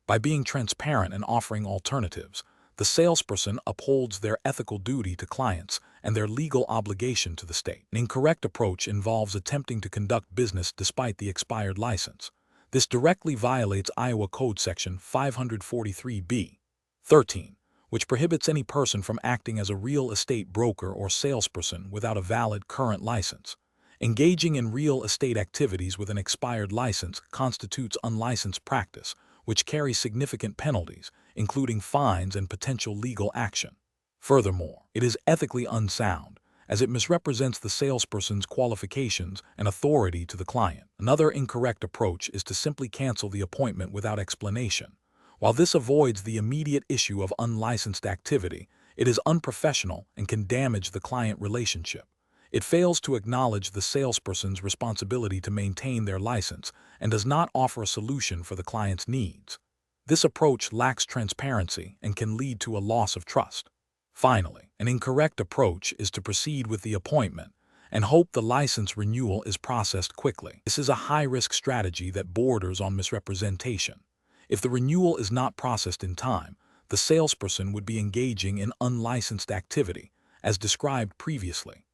By being transparent and offering alternatives, the salesperson upholds their ethical duty to clients and their legal obligation to the state. An incorrect approach involves attempting to conduct business despite the expired license. This directly violates Iowa Code Section 543B-13, which prohibits any person from acting as a real estate broker or salesperson without a valid current license. Engaging in real estate activities with an expired license constitutes unlicensed practice, which carries significant penalties, including fines and potential legal action. Furthermore, it is ethically unsound, as it misrepresents the salesperson's qualifications and authority to the client. Another incorrect approach is to simply cancel the appointment without explanation. While this avoids the immediate issue of unlicensed activity, it is unprofessional and can damage the client relationship. It fails to acknowledge the salesperson's responsibility to maintain their license and does not offer a solution for the client's needs. This approach lacks transparency and can lead to a loss of trust. Finally, an incorrect approach is to proceed with the appointment and hope the license renewal is processed quickly. This is a high-risk strategy that borders on misrepresentation. If the renewal is not processed in time, the salesperson would be engaging in unlicensed activity, as described previously.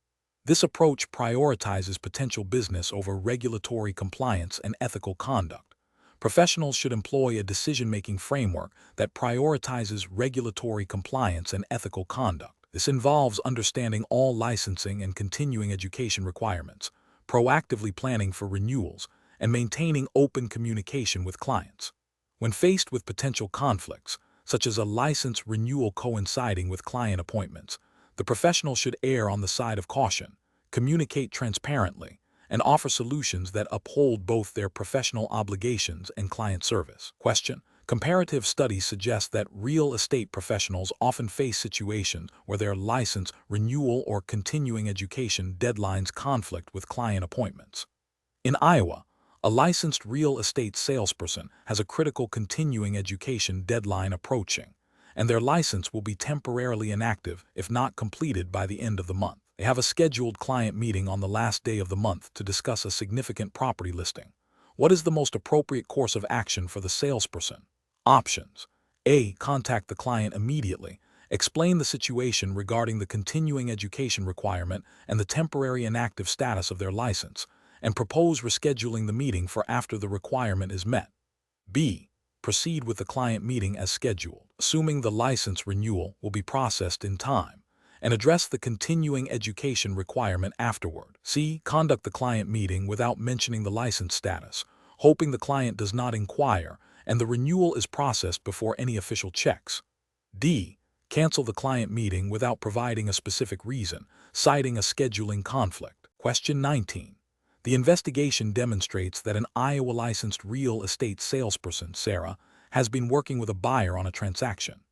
This approach prioritizes potential business over regulatory compliance and ethical conduct. Professionals should employ a decision-making framework that prioritizes regulatory compliance and ethical conduct. This involves understanding all licensing and continuing education requirements, proactively planning for renewals, and maintaining open communication with clients. When faced with potential conflicts, such as a license renewal coinciding with client appointments, the professional should err on the side of caution, communicate transparently, and offer solutions that uphold both their professional obligations and client service. Question: comparative studies suggest that real estate professionals often face situations where their license renewal or continuing education deadlines conflict with client appointments. In Iowa, a licensed real estate salesperson has a critical continuing education deadline approaching, and their license will be temporarily inactive if not completed by the end of the month. They have a scheduled client meeting on the last day of the month to discuss a significant property listing. What is the most appropriate course of action for the salesperson? Options: A. Contact the client immediately, explain the situation regarding the continuing education requirement and the temporary inactive status of their license, and propose rescheduling the meeting for after the requirement is met. B. Proceed with the client meeting as scheduled, assuming the license renewal will be processed in time, and address the continuing education requirement afterward. C. Conduct the client meeting without mentioning the license status, hoping the client does not inquire and the renewal is processed before any official checks. D. Cancel the client meeting without providing a specific reason, citing a scheduling conflict. Question 19. The investigation demonstrates that an Iowa licensed real estate salesperson, Sarah, has been working with a buyer on a transaction.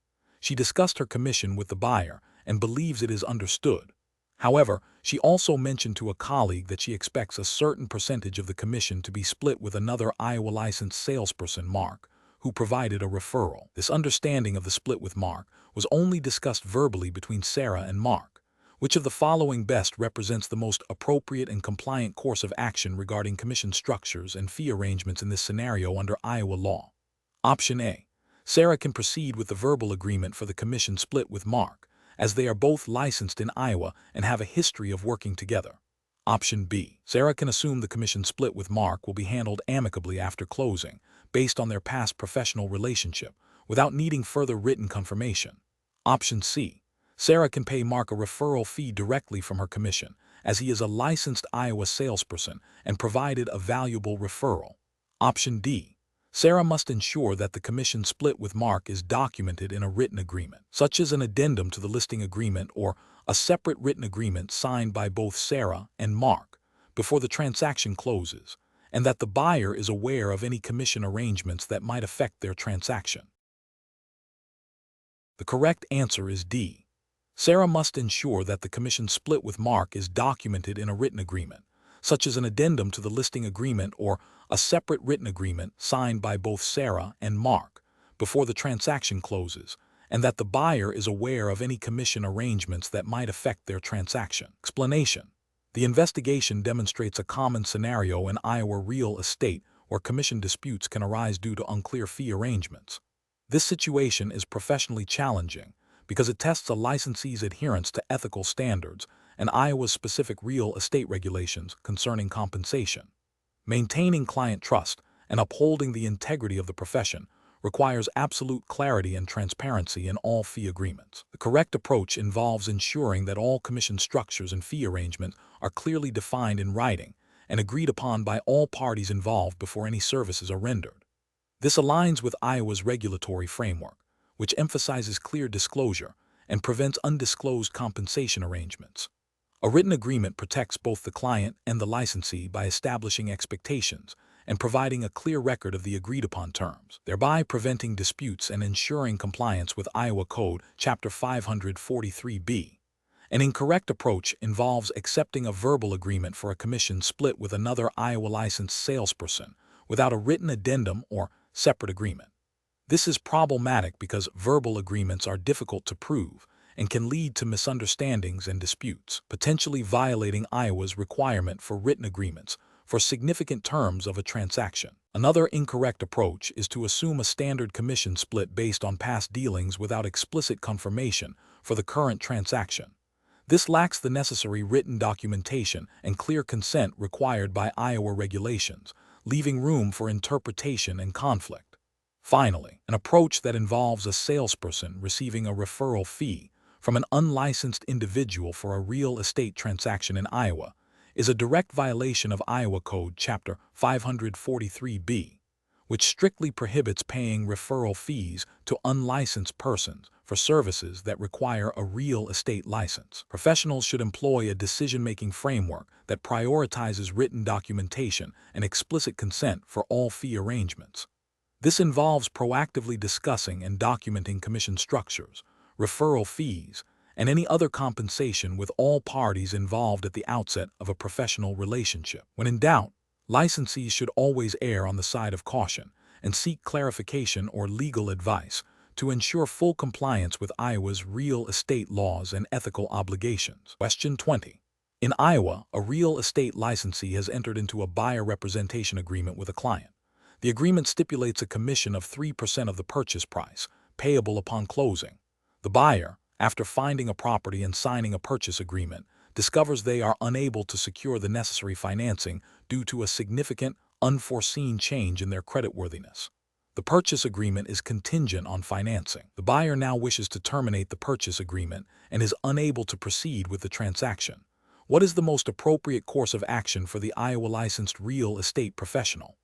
She discussed her commission with the buyer and believes it is understood. However, she also mentioned to a colleague that she expects a certain percentage of the commission to be split with another Iowa licensed salesperson, Mark, who provided a referral. This understanding of the split with Mark was only discussed verbally between Sarah and Mark. Which of the following best represents the most appropriate and compliant course of action regarding commission structures and fee arrangements in this scenario under Iowa law? Option A. Sarah can proceed with the verbal agreement for the commission split with Mark, as they are both licensed in Iowa and have a history of working together. Option B. Sarah can assume the commission split with Mark will be handled amicably after closing, based on their past professional relationship, without needing further written confirmation. Option C. Sarah can pay Mark a referral fee directly from her commission, as he is a licensed Iowa salesperson and provided a valuable referral. Option D. Sarah must ensure that the commission split with Mark is documented in a written agreement, such as an addendum to the listing agreement or a separate written agreement signed by both Sarah and Mark before the transaction closes, and that the buyer is aware of any commission arrangements that might affect their transaction. The correct answer is D. Sarah must ensure that the commission split with Mark is documented in a written agreement, such as an addendum to the listing agreement or a separate written agreement signed by both Sarah and Mark before the transaction closes, and that the buyer is aware of any commission arrangements that might affect their transaction. Explanation. The investigation demonstrates a common scenario in Iowa real estate where commission disputes can arise due to unclear fee arrangements. This situation is professionally challenging because it tests a licensee's adherence to ethical standards and Iowa's specific real estate regulations concerning compensation. Maintaining client trust and upholding the integrity of the profession requires absolute clarity and transparency in all fee agreements. The correct approach involves ensuring that all commission structures and fee arrangements are clearly defined in writing and agreed upon by all parties involved before any services are rendered. This aligns with Iowa's regulatory framework, which emphasizes clear disclosure and prevents undisclosed compensation arrangements. A written agreement protects both the client and the licensee by establishing expectations and providing a clear record of the agreed-upon terms, thereby preventing disputes and ensuring compliance with Iowa Code, Chapter 543B. An incorrect approach involves accepting a verbal agreement for a commission split with another Iowa licensed salesperson without a written addendum or separate agreement. This is problematic because verbal agreements are difficult to prove and can lead to misunderstandings and disputes, potentially violating Iowa's requirement for written agreements for significant terms of a transaction. Another incorrect approach is to assume a standard commission split based on past dealings without explicit confirmation for the current transaction. This lacks the necessary written documentation and clear consent required by Iowa regulations, leaving room for interpretation and conflict. Finally, an approach that involves a salesperson receiving a referral fee from an unlicensed individual for a real estate transaction in Iowa is a direct violation of Iowa Code Chapter 543B, which strictly prohibits paying referral fees to unlicensed persons for services that require a real estate license. Professionals should employ a decision-making framework that prioritizes written documentation and explicit consent for all fee arrangements. This involves proactively discussing and documenting commission structures, referral fees, and any other compensation with all parties involved at the outset of a professional relationship. When in doubt, licensees should always err on the side of caution and seek clarification or legal advice to ensure full compliance with Iowa's real estate laws and ethical obligations. Question 20. In Iowa, a real estate licensee has entered into a buyer representation agreement with a client. The agreement stipulates a commission of 3% of the purchase price, payable upon closing. The buyer, after finding a property and signing a purchase agreement, discovers they are unable to secure the necessary financing due to a significant, unforeseen change in their creditworthiness. The purchase agreement is contingent on financing. The buyer now wishes to terminate the purchase agreement and is unable to proceed with the transaction. What is the most appropriate course of action for the Iowa licensed real estate professional?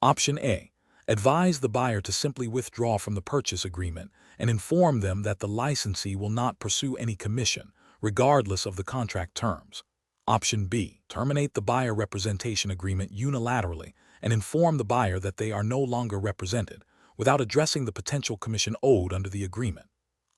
Option A. Advise the buyer to simply withdraw from the purchase agreement and inform them that the licensee will not pursue any commission, regardless of the contract terms. Option B. Terminate the buyer representation agreement unilaterally and inform the buyer that they are no longer represented, without addressing the potential commission owed under the agreement.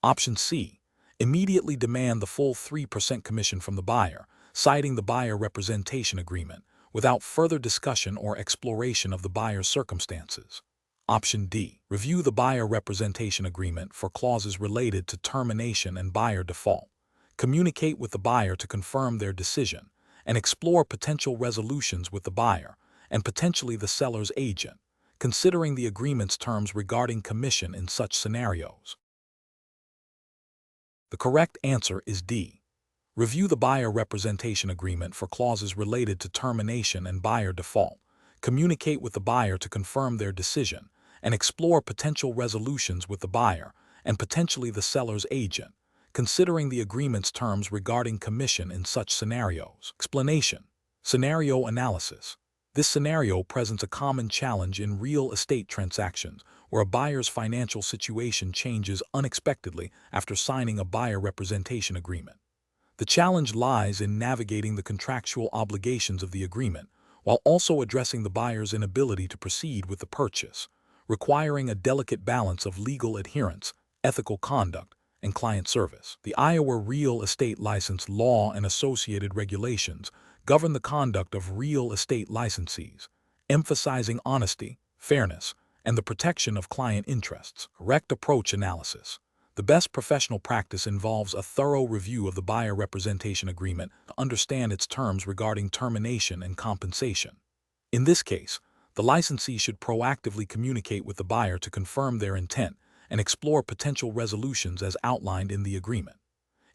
Option C. Immediately demand the full 3% commission from the buyer, citing the buyer representation agreement, without further discussion or exploration of the buyer's circumstances. Option D. Review the buyer representation agreement for clauses related to termination and buyer default. Communicate with the buyer to confirm their decision, and explore potential resolutions with the buyer and potentially the seller's agent, considering the agreement's terms regarding commission in such scenarios. The correct answer is D. Review the buyer representation agreement for clauses related to termination and buyer default. Communicate with the buyer to confirm their decision, and explore potential resolutions with the buyer and potentially the seller's agent, considering the agreement's terms regarding commission in such scenarios. Explanation. Scenario analysis. This scenario presents a common challenge in real estate transactions where a buyer's financial situation changes unexpectedly after signing a buyer representation agreement. The challenge lies in navigating the contractual obligations of the agreement while also addressing the buyer's inability to proceed with the purchase, requiring a delicate balance of legal adherence, ethical conduct, and client service. The Iowa Real Estate License Law and associated regulations govern the conduct of real estate licensees, emphasizing honesty, fairness, and the protection of client interests. Correct approach analysis. The best professional practice involves a thorough review of the buyer representation agreement to understand its terms regarding termination and compensation. In this case, the licensee should proactively communicate with the buyer to confirm their intent and explore potential resolutions as outlined in the agreement.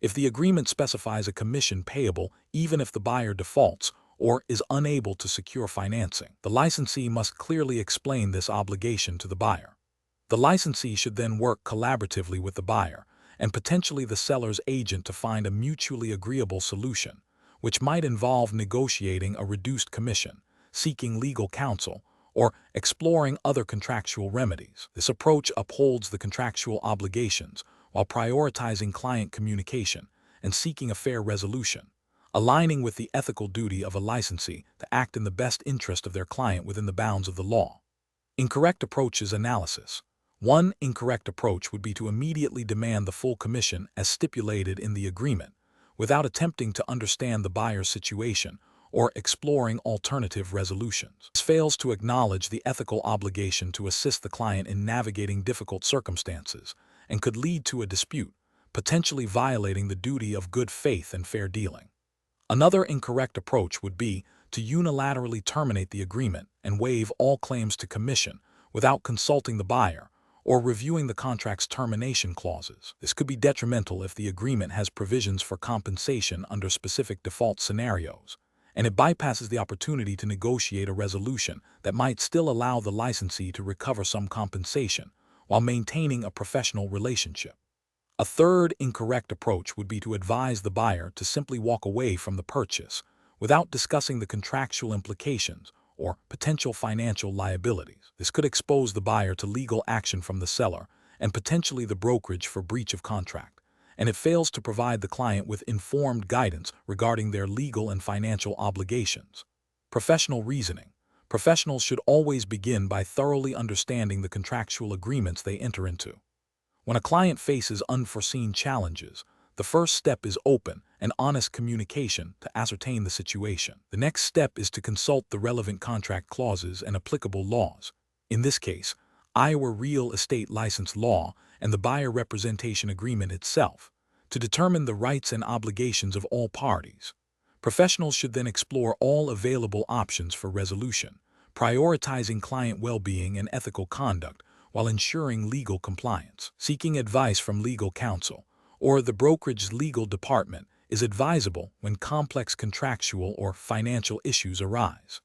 If the agreement specifies a commission payable even if the buyer defaults or is unable to secure financing, the licensee must clearly explain this obligation to the buyer. The licensee should then work collaboratively with the buyer and potentially the seller's agent to find a mutually agreeable solution, which might involve negotiating a reduced commission, seeking legal counsel, or exploring other contractual remedies. This approach upholds the contractual obligations while prioritizing client communication and seeking a fair resolution, aligning with the ethical duty of a licensee to act in the best interest of their client within the bounds of the law. Incorrect approaches analysis. One incorrect approach would be to immediately demand the full commission as stipulated in the agreement, without attempting to understand the buyer's situation or exploring alternative resolutions. This fails to acknowledge the ethical obligation to assist the client in navigating difficult circumstances and could lead to a dispute, potentially violating the duty of good faith and fair dealing. Another incorrect approach would be to unilaterally terminate the agreement and waive all claims to commission without consulting the buyer or reviewing the contract's termination clauses. This could be detrimental if the agreement has provisions for compensation under specific default scenarios, and it bypasses the opportunity to negotiate a resolution that might still allow the licensee to recover some compensation while maintaining a professional relationship. A third incorrect approach would be to advise the buyer to simply walk away from the purchase without discussing the contractual implications or potential financial liabilities. This could expose the buyer to legal action from the seller and potentially the brokerage for breach of contract, and it fails to provide the client with informed guidance regarding their legal and financial obligations. Professional reasoning. Professionals should always begin by thoroughly understanding the contractual agreements they enter into. When a client faces unforeseen challenges, the first step is open and honest communication to ascertain the situation. The next step is to consult the relevant contract clauses and applicable laws. In this case, Iowa Real Estate License Law and the Buyer Representation Agreement itself, to determine the rights and obligations of all parties. Professionals should then explore all available options for resolution, prioritizing client well-being and ethical conduct while ensuring legal compliance. Seeking advice from legal counsel or the brokerage's legal department is advisable when complex contractual or financial issues arise.